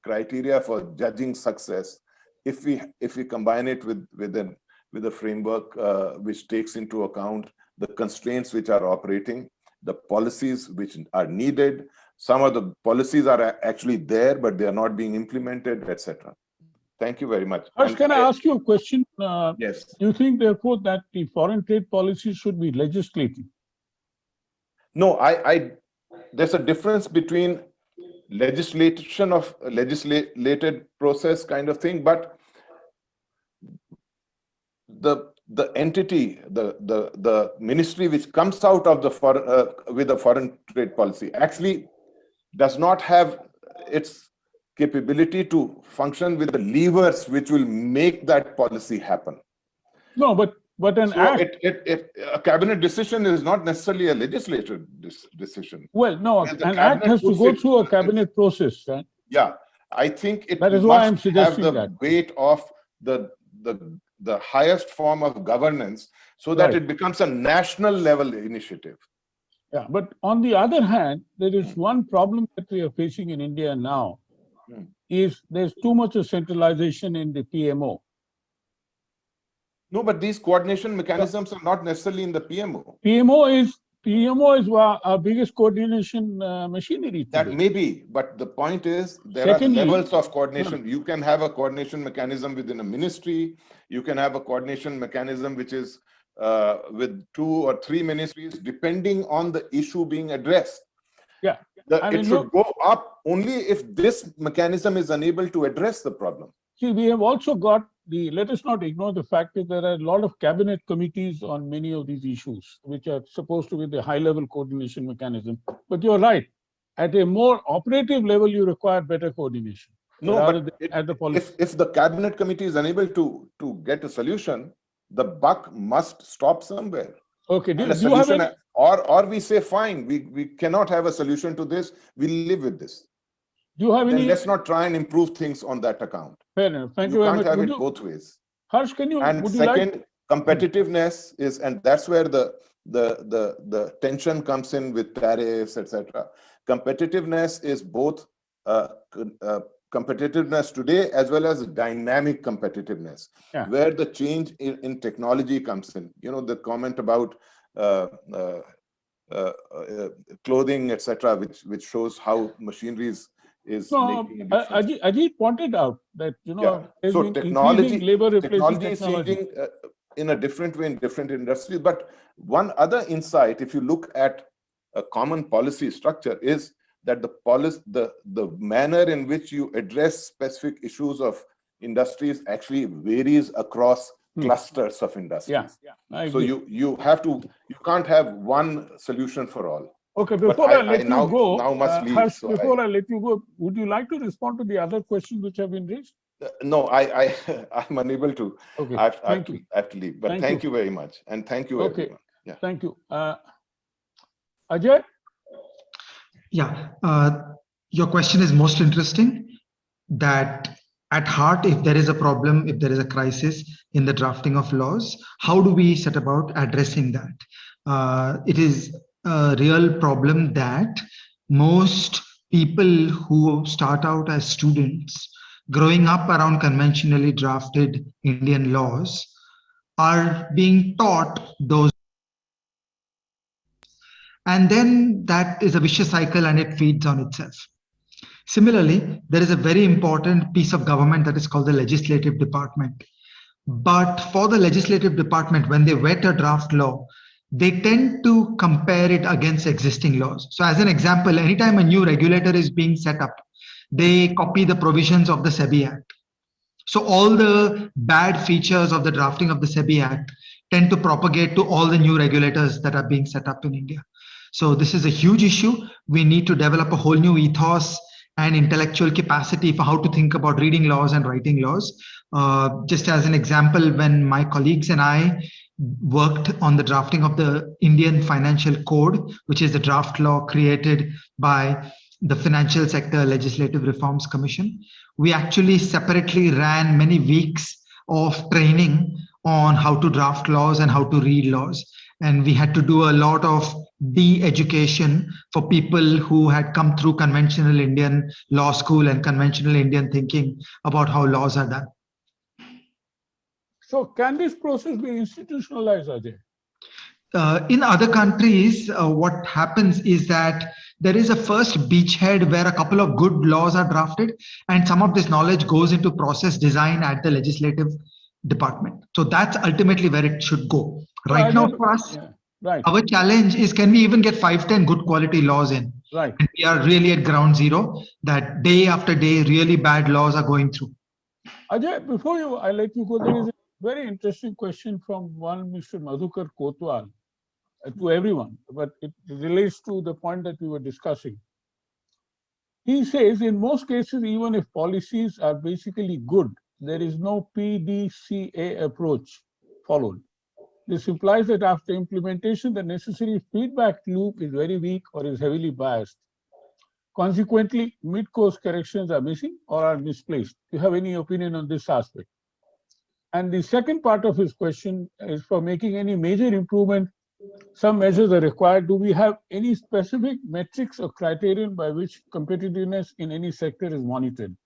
criteria for judging success if we combine it with a framework which takes into account the constraints which are operating, the policies which are needed. Some of the policies are actually there, but they are not being implemented, etc. Thank you very much. Harsh, can I ask you a question? Yes. Do you think, therefore, that the foreign trade policy should be legislative? No, there's a difference between legislation of legislated process kind of thing, but the entity, the ministry which comes out of the with a foreign trade policy actually does not have its capability to function with the levers which will make that policy happen. No, but an So act. a cabinet decision is not necessarily a legislative decision. Well, no, Where the an act cabinet has to puts go it- through a cabinet process, right? Yeah, I think it That is why I'm must have suggesting the that. weight of the highest form of governance, so that Right. it becomes a national level initiative. Yeah, but on the other hand, there is one problem that we are facing in India now, is there's too much of centralization in the PMO. No, but these coordination mechanisms are not necessarily in the PMO. PMO is our biggest coordination machinery today. That may be, but the point is there Secondly, are levels of coordination. You can have a coordination mechanism within a ministry. You can have a coordination mechanism which is with 2 or 3 ministries, depending on the issue being addressed. Yeah, It should go up only if this mechanism is unable to address the problem. See, we have also got let us not ignore the fact that there are a lot of cabinet committees on many of these issues, which are supposed to be the high-level coordination mechanism. But you're right. At a more operative level, you require better coordination. No, but at the policy. if the cabinet committee is unable to get a solution, the buck must stop somewhere. Okay. And a solution, or we say, fine, we cannot have a solution to this. We'll live with this. Do you have Then any? let's not try and improve things on that account. Fair enough. Thank you very much. You can't have it both ways. Harsh, can you? And second, competitiveness is, and that's where the tension comes in with tariffs, etc. Competitiveness is both competitiveness today as well as dynamic competitiveness, where the change in technology comes in. You know, the comment about clothing, etc., which shows how machinery is making a difference. Ajit pointed out that, there's so been technology, labor replacing technology is technology. changing in a different way in different industries. But one other insight, if you look at a common policy structure, is that the manner in which you address specific issues of industries actually varies across clusters of industries. So you can't have one solution for all. Okay, before I let you go, now must leave. Harsh, before I let you go, would you like to respond to the other questions which have been raised? No, I'm unable to. Okay, I have to leave. But thank you very much, and thank you everyone. Yeah. Thank you, Ajay. Yeah, your question is most interesting. That at heart, if there is a problem, if there is a crisis in the drafting of laws, how do we set about addressing that? It is a real problem that most people who start out as students growing up around conventionally drafted Indian laws are being taught those, and then that is a vicious cycle and it feeds on itself. Similarly, there is a very important piece of government that is called the legislative department. But for the legislative department, when they vet a draft law, they tend to compare it against existing laws. So as an example, anytime a new regulator is being set up, they copy the provisions of the SEBI Act. So all the bad features of the drafting of the SEBI Act tend to propagate to all the new regulators that are being set up in India. So this is a huge issue. We need to develop a whole new ethos and intellectual capacity for how to think about reading laws and writing laws. Just as an example, when my colleagues and I worked on the drafting of the Indian Financial Code, which is the draft law created by the Financial Sector Legislative Reforms Commission, we actually separately ran many weeks of training on how to draft laws and how to read laws. And we had to do a lot of de-education for people who had come through conventional Indian law school and conventional Indian thinking about how laws are done. So can this process be institutionalized, Ajay? In other countries, what happens is that there is a first beachhead where a couple of good laws are drafted, and some of this knowledge goes into process design at the legislative department. So that's ultimately where it should go. Right now for us, our challenge is, can we even get 5-10 good quality laws in? Right. And we are really at ground zero, that day after day, really bad laws are going through. Ajay, before I let you go, there is very interesting question from one Mr. Madhukar Kotwal to everyone, but it relates to the point that we were discussing. He says, in most cases, even if policies are basically good, there is no PDCA approach followed. This implies that after implementation, the necessary feedback loop is very weak or is heavily biased. Consequently, mid-course corrections are missing or are misplaced. Do you have any opinion on this aspect? And the second part of his question is, for making any major improvement, some measures are required. Do we have any specific metrics or criterion by which competitiveness in any sector is monitored?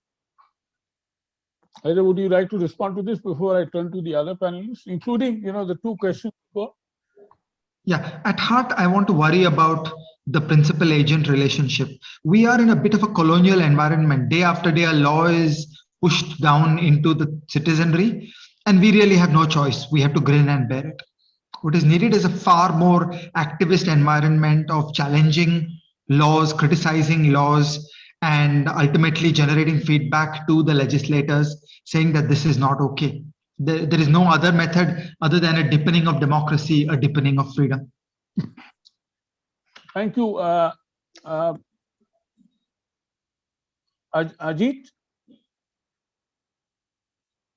Either would you like to respond to this before I turn to the other panelists, including, the two questions before? Yeah, at heart, I want to worry about the principal-agent relationship. We are in a bit of a colonial environment. Day after day, a law is pushed down into the citizenry, and we really have no choice. We have to grin and bear it. What is needed is a far more activist environment of challenging laws, criticizing laws, and ultimately generating feedback to the legislators saying that this is not okay. There is no other method other than a deepening of democracy, a deepening of freedom. Thank you. Ajit?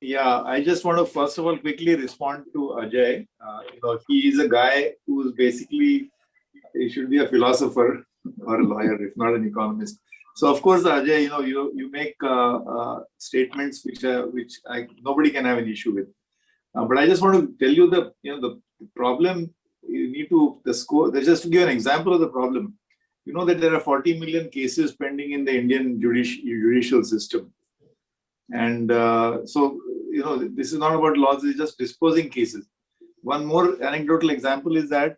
Yeah, I just want to first of all quickly respond to Ajay. He is a guy who is basically, he should be a philosopher or a lawyer, if not an economist. So of course, Ajay, you make statements which nobody can have an issue with. But I just want to tell you the problem. You need to just to give an example of the problem. You know that there are 40 million cases pending in the Indian judicial system, and so this is not about laws; it's just disposing cases. One more anecdotal example is that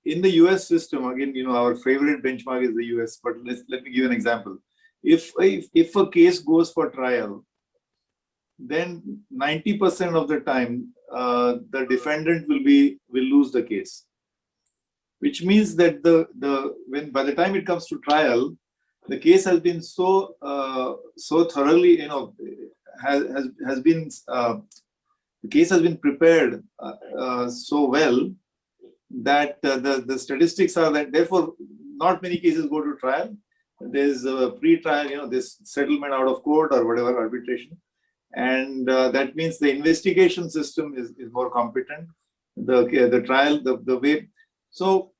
in the US system, again, our favorite benchmark is the US, but let me give an example. If a case goes for trial, then 90% of the time the defendant will lose the case, which means that by the time it comes to trial, the case has been so thoroughly the case has been prepared so well that the statistics are that therefore not many cases go to trial. There's a pre-trial, this settlement out of court or whatever, arbitration. And that means the investigation system is more competent. The trial, the way. So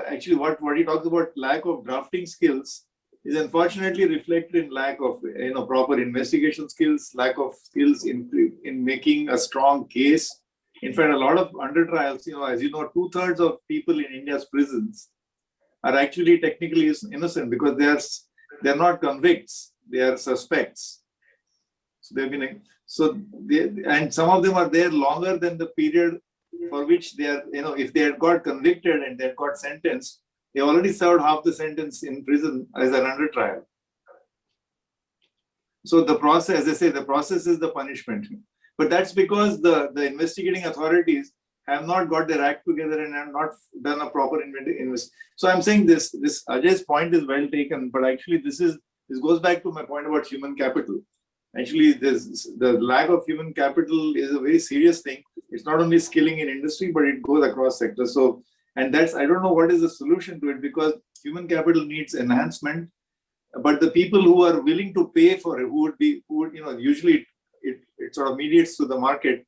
actually what he talks about, lack of drafting skills, is unfortunately reflected in lack of proper investigation skills, lack of skills in making a strong case. In fact, a lot of under trials, as you know, 2/3 of people in India's prisons are actually technically innocent because they're not convicts, they are suspects. So they've been and some of them are there longer than the period for which they are. If they had got convicted and they had got sentenced, they already served half the sentence in prison as an under trial. So the process, as I say, the process is the punishment. But that's because the investigating authorities have not got their act together and have not done a proper investigation. So I'm saying this Ajay's point is well taken, but actually this goes back to my point about human capital. Actually, the lack of human capital is a very serious thing. It's not only skilling in industry, but it goes across sectors. So, and I don't know what is the solution to it, because human capital needs enhancement. But the people who are willing to pay for it, usually it sort of mediates to the market.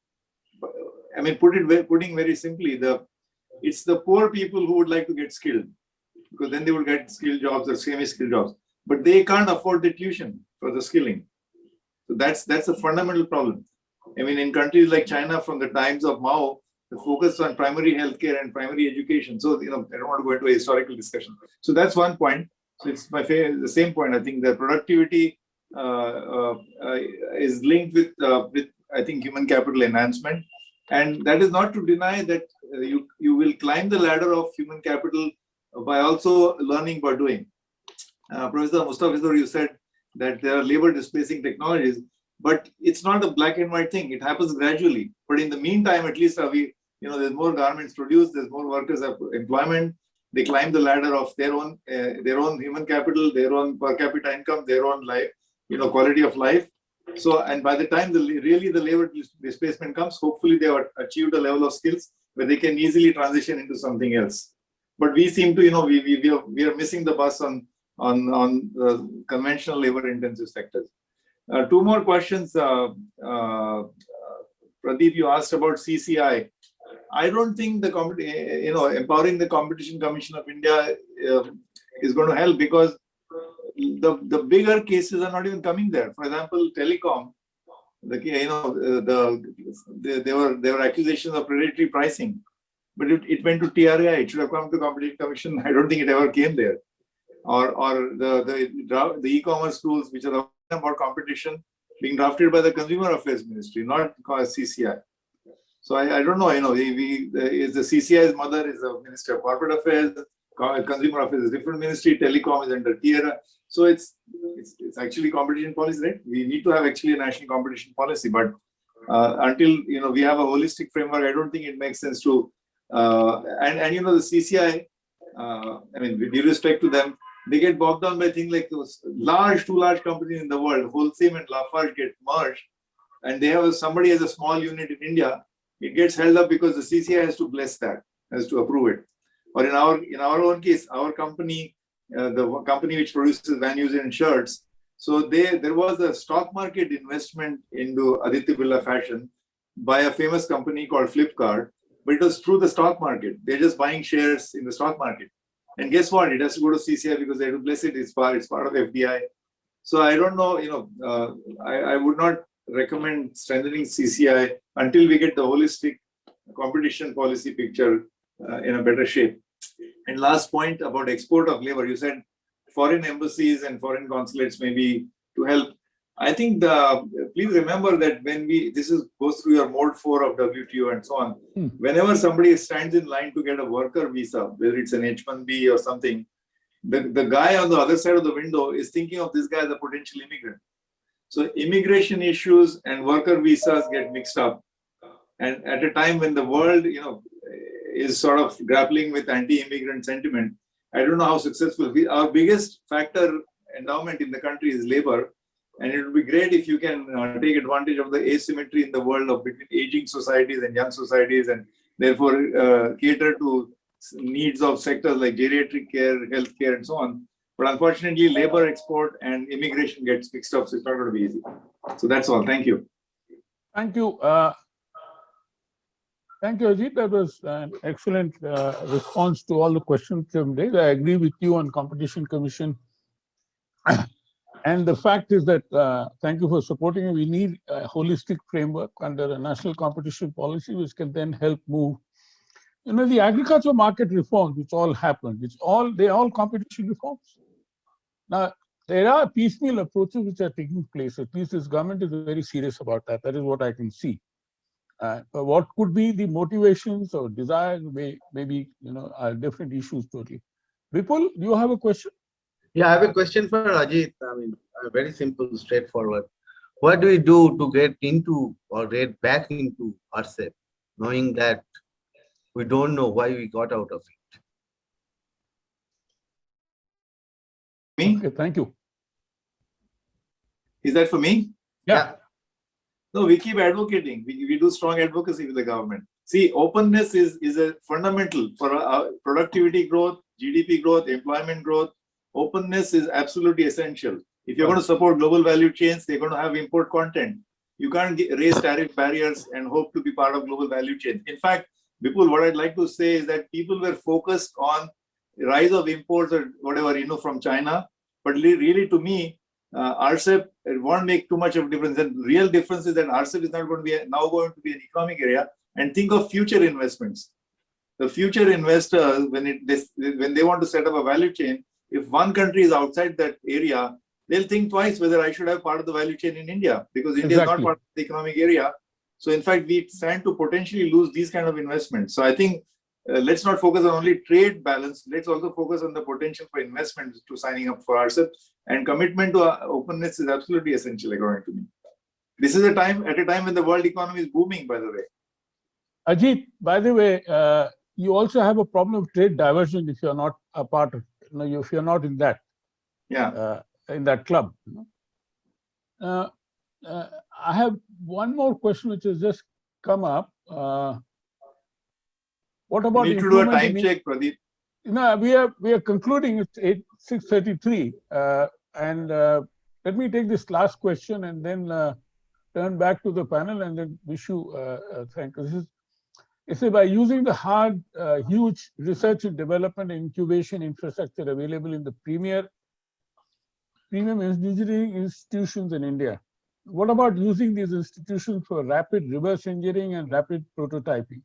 I mean, putting very simply, it's the poor people who would like to get skilled, because then they would get skilled jobs or semi-skilled jobs, but they can't afford the tuition for the skilling. So that's a fundamental problem. I mean, in countries like China, from the times of Mao, the focus on primary healthcare and primary education. So I don't want to go into a historical discussion. So that's one point. So it's the same point. I think the productivity is linked with I think human capital enhancement, and that is not to deny that you will climb the ladder of human capital by also learning by doing. Professor Mustafizu, you said that there are labor displacing technologies, but it's not a black and white thing. It happens gradually. But in the meantime, at least there's more garments produced, there's more workers have employment. They climb the ladder of their own human capital, their own per capita income, their own life, quality of life. So, and by the time the labor displacement comes, hopefully they have achieved a level of skills where they can easily transition into something else. But we seem to, we are missing the bus on conventional labor intensive sectors. Two more questions. Pradeep, you asked about CCI. I don't think the empowering the Competition Commission of India is going to help, because the bigger cases are not even coming there. For example, telecom, there were accusations of predatory pricing, but it went to TRAI. It should have come to Competition Commission. I don't think it ever came there. Or the e-commerce rules which are about competition being drafted by the Consumer Affairs Ministry, not CCI. So I don't know. Is the CCI's mother is the Minister of Corporate Affairs, Consumer Affairs is a different ministry, telecom is under TRAI. So it's actually competition policy, right? We need to have actually a national competition policy, but until we have a holistic framework, I don't think it makes sense to. The CCI, I mean, with due respect to them, they get bogged down by things like those two large companies in the world, Holcim and Lafarge, get merged, and they have somebody has a small unit in India. It gets held up because the CCI has to bless that, has to approve it. Or in our own case, our company, the company which produces Van Heusen shirts, so there was a stock market investment into Aditya Birla Fashion by a famous company called Flipkart, but it was through the stock market. They're just buying shares in the stock market. And guess what? It has to go to CCI because they have to bless it. It's part of FDI. So I don't know, I would not recommend strengthening CCI until we get the holistic competition policy picture in a better shape. And last point about export of labor, you said foreign embassies and foreign consulates maybe to help. I think please remember that when goes through your mode 4 of WTO and so on, whenever somebody stands in line to get a worker visa, whether it's an H-1B or something, the guy on the other side of the window is thinking of this guy as a potential immigrant. So immigration issues and worker visas get mixed up. And at a time when the world, is sort of grappling with anti-immigrant sentiment, I don't know how successful. Our biggest factor endowment in the country is labor. And it would be great if you can take advantage of the asymmetry in the world of between aging societies and young societies, and therefore cater to needs of sectors like geriatric care, healthcare, and so on. But unfortunately, labor export and immigration gets mixed up, so it's not going to be easy. So that's all. Thank you. Thank you. Thank you, Ajit. That was an excellent response to all the questions you raised. I agree with you on Competition Commission. And the fact is that, thank you for supporting it. We need a holistic framework under a national competition policy, which can then help move. The agriculture market reforms, which all happened, they're all competition reforms. Now, there are piecemeal approaches which are taking place. At least this government is very serious about that. That is what I can see. But what could be the motivations or desires maybe are different issues totally. Vipul, do you have a question? Yeah, I have a question for Ajit. I mean, very simple, straightforward. What do we do to get into or get back into RCEP, knowing that we don't know why we got out of it? Me? Okay, thank you. Is that for me? Yeah. No, we keep advocating. We do strong advocacy with the government. See, openness is a fundamental for productivity growth, GDP growth, employment growth. Openness is absolutely essential. If you're going to support global value chains, they're going to have import content. You can't raise tariff barriers and hope to be part of global value chains. In fact, Vipul, what I'd like to say is that people were focused on the rise of imports or whatever, from China. But really, to me, RCEP won't make too much of a difference. And the real difference is that RCEP is not going to be now going to be an economic area. And think of future investments. The future investors, when they want to set up a value chain, if one country is outside that area, they'll think twice whether I should have part of the value chain in India, because India is not part of the economic area. So in fact, we stand to potentially lose these kind of investments. So I think let's not focus on only trade balance. Let's also focus on the potential for investment to signing up for RCEP, and commitment to openness is absolutely essential, according to me. This is at a time when the world economy is booming, by the way. Ajit, by the way, you also have a problem of trade diversion if you're not a part of, if you're not in that, in that club. I have one more question which has just come up. What about we need to do a time check, Pradeep? No, we are concluding. It's 6:33, and let me take this last question and then turn back to the panel and then wish you thank you. It says, by using the huge research and development and incubation infrastructure available in the premium engineering institutions in India, what about using these institutions for rapid reverse engineering and rapid prototyping,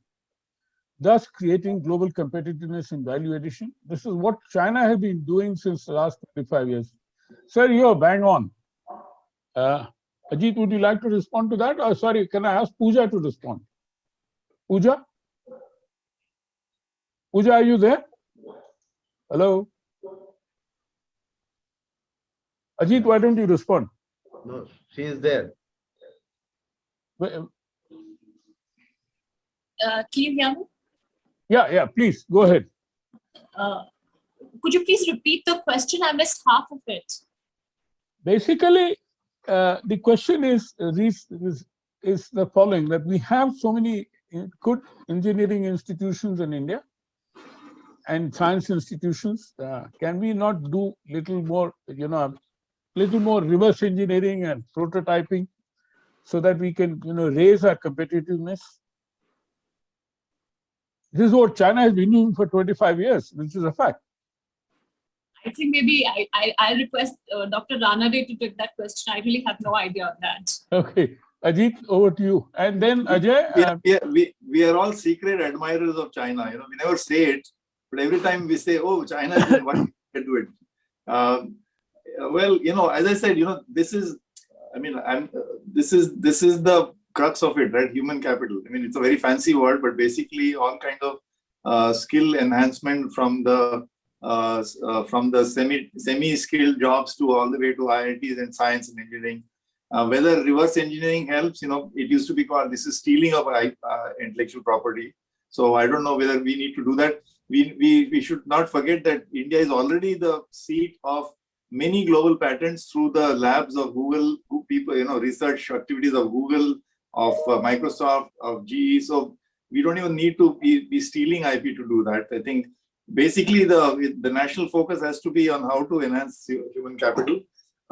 thus creating global competitiveness and value addition? This is what China has been doing since the last 25 years. Sir, you're bang on. Ajit, would you like to respond to that? Or sorry, can I ask Pooja to respond? Pooja? Pooja, are you there? Hello? Ajit, why don't you respond? No, she is there. Can you hear me? Yeah, please, go ahead. Could you please repeat the question? I missed half of it. Basically, the question is the following, that we have so many good engineering institutions in India and science institutions. Can we not do little more reverse engineering and prototyping so that we can, raise our competitiveness? This is what China has been doing for 25 years, which is a fact. I think maybe I'll request Dr. Ranade to take that question. I really have no idea on that. Okay. Ajit, over to you. And then Ajay. We are all secret admirers of China. We never say it, but every time we say, oh, China is doing what we can do it. Well, as I said, this is the crux of it, right? Human capital. It's a very fancy word, but basically all kind of skill enhancement from the semi-skilled jobs to all the way to IITs and science and engineering. Whether reverse engineering helps, it used to be called, this is stealing of intellectual property. So I don't know whether we need to do that. We should not forget that India is already the seat of many global patents through the labs of Google, research activities of Google, of Microsoft, of GE. So we don't even need to be stealing IP to do that. I think basically the national focus has to be on how to enhance human capital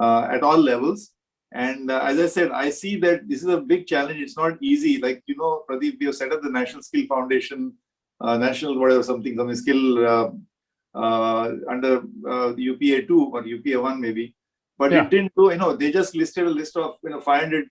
at all levels. And as I said, I see that this is a big challenge. It's not easy. Like, Pradeep, we have set up the National Skill Foundation, national whatever something skill under UPA 2 or UPA 1 maybe. But it didn't do, they just listed a list of 500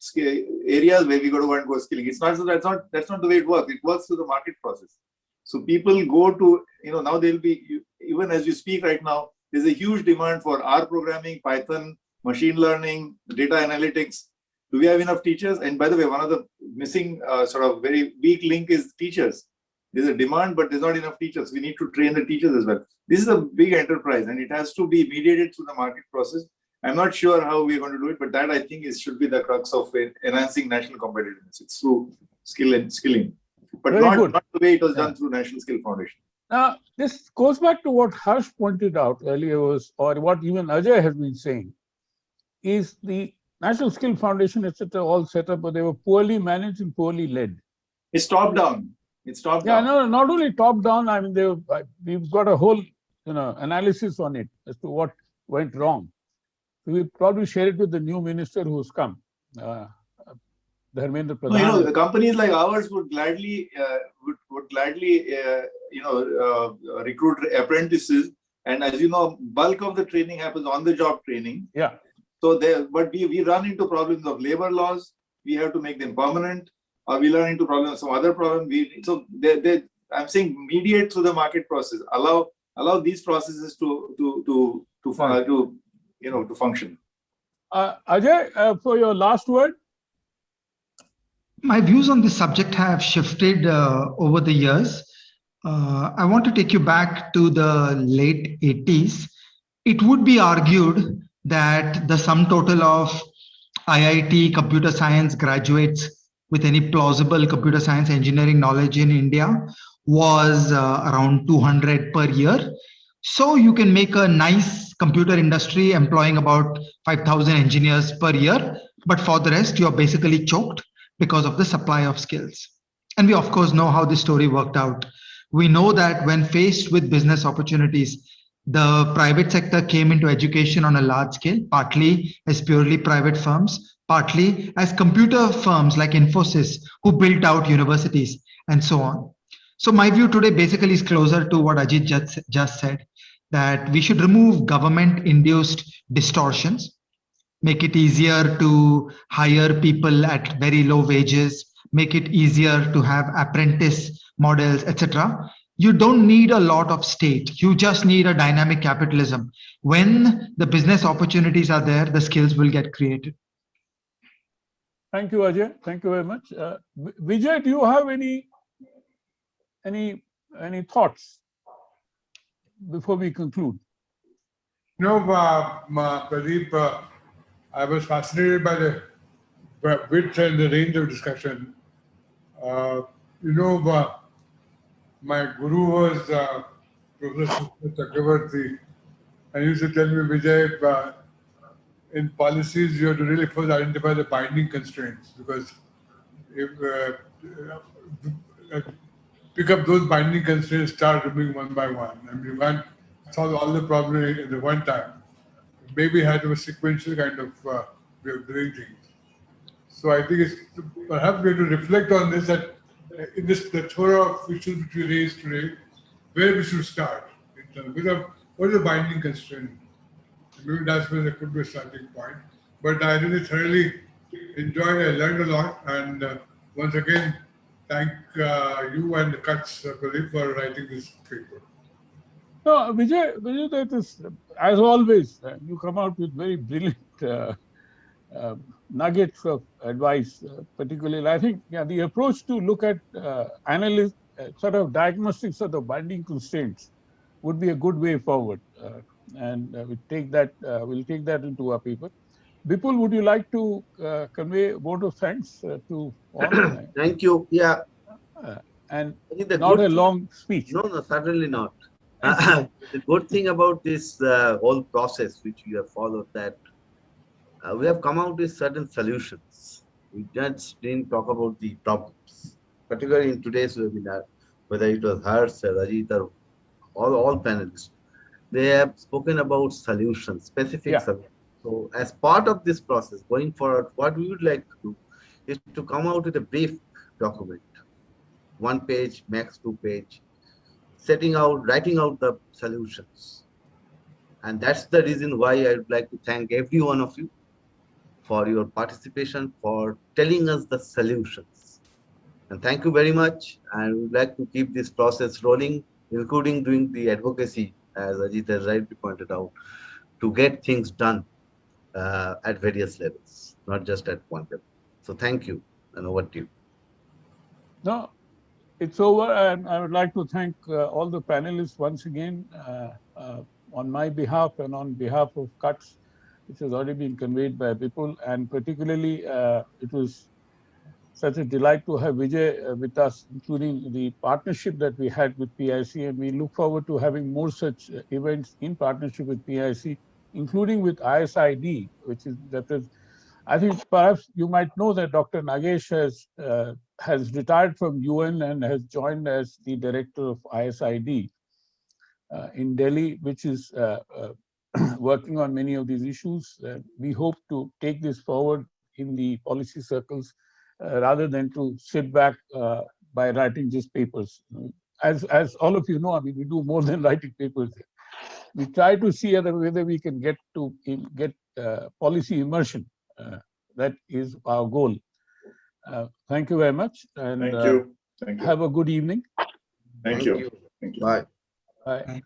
areas where we got to go and go skilling. It's not so that's not the way it works. It works through the market process. So people go to, now they'll be, even as you speak right now, there's a huge demand for R programming, Python, machine learning, data analytics. Do we have enough teachers? And by the way, one of the missing sort of very weak link is teachers. There's a demand, but there's not enough teachers. We need to train the teachers as well. This is a big enterprise and it has to be mediated through the market process. I'm not sure how we're going to do it, but that I think should be the crux of enhancing national competitiveness. It's through skill and skilling, but not the way it was done through National Skill Foundation. Now, this goes back to what Harsh pointed out earlier or what even Ajay has been saying, is the National Skill Foundation, etc., all set up, but they were poorly managed and poorly led. It's top down. It's top down. Yeah, no, not only top down. We've got a whole, analysis on it as to what went wrong. We'll probably share it with the new minister who's come, Dharmendra Pradhan. Companies like ours would gladly, recruit apprentices, and as you know, bulk of the training happens on the job training. Yeah. So but we run into problems of labor laws. We have to make them permanent, or we run into problems, some other problem. I'm saying mediate through the market process. Allow these processes to function. Ajay, for your last word. My views on this subject have shifted over the years. I want to take you back to the late 80s. It would be argued that the sum total of IIT computer science graduates with any plausible computer science engineering knowledge in India was around 200 per year. So you can make a nice computer industry employing about 5,000 engineers per year But for the rest, you're basically choked because of the supply of skills. And we of course know how this story worked out. We know that when faced with business opportunities, the private sector came into education on a large scale, partly as purely private firms, partly as computer firms like Infosys who built out universities and so on. So my view today basically is closer to what Ajit just said, that we should remove government-induced distortions, make it easier to hire people at very low wages, make it easier to have apprentice models, etc. You don't need a lot of state. You just need a dynamic capitalism. When the business opportunities are there, the skills will get created. Thank you, Ajay. Thank you very much. Vijay, do you have any thoughts before we conclude? No, Pradeep, I was fascinated by the width and the range of discussion. My guru was Professor Chakravarti, and he used to tell me, Vijay, in policies, you have to really first identify the binding constraints, because if pick up those binding constraints, start removing one by one. I mean, you can't solve all the problems at the one time. Maybe have a sequential kind of way of doing things. So I think it's perhaps we have to reflect on this, that in this plethora of issues which we raised today, where we should start in terms of what is the binding constraint. Maybe that's where there could be a starting point. But I really thoroughly enjoyed it. I learned a lot. And once again, thank you and the Cuts, Pradeep, for writing this paper. No, Vijay, that is, as always, you come out with very brilliant nuggets of advice, particularly. I think the approach to look at analysis, sort of diagnostics of the binding constraints would be a good way forward. And we'll take that into our paper. Bipul, would you like to convey a vote of thanks to all? Thank you. Yeah. And not a long speech. No, certainly not. The good thing about this whole process which we have followed, that we have come out with certain solutions. We just didn't talk about the problems, particularly in today's webinar, whether it was Harsh or Ajit or all panelists. They have spoken about solutions, specific solutions. So as part of this process, going forward, what we would like to do is to come out with a brief document, 1 page, max 2 page, writing out the solutions. And that's the reason why I would like to thank every one of you for your participation, for telling us the solutions. And thank you very much. And we would like to keep this process rolling, including doing the advocacy, as Ajit has rightly pointed out, to get things done at various levels, not just at one level. So thank you, and over to you. No, it's over, and I would like to thank all the panelists once again on my behalf and on behalf of Cuts, which has already been conveyed by Bipul, and particularly it was such a delight to have Vijay with us, including the partnership that we had with PIC, and we look forward to having more such events in partnership with PIC, including with ISID, which is I think perhaps you might know that Dr. Nagesh has retired from UN and has joined as the director of ISID in Delhi, which is working on many of these issues. We hope to take this forward in the policy circles rather than to sit back by writing just papers. As all of you know, I mean, we do more than writing papers. We try to see whether we can get policy immersion. That is our goal. Thank you very much, and Thank you. Have a good evening. Thank you. Bye. Bye.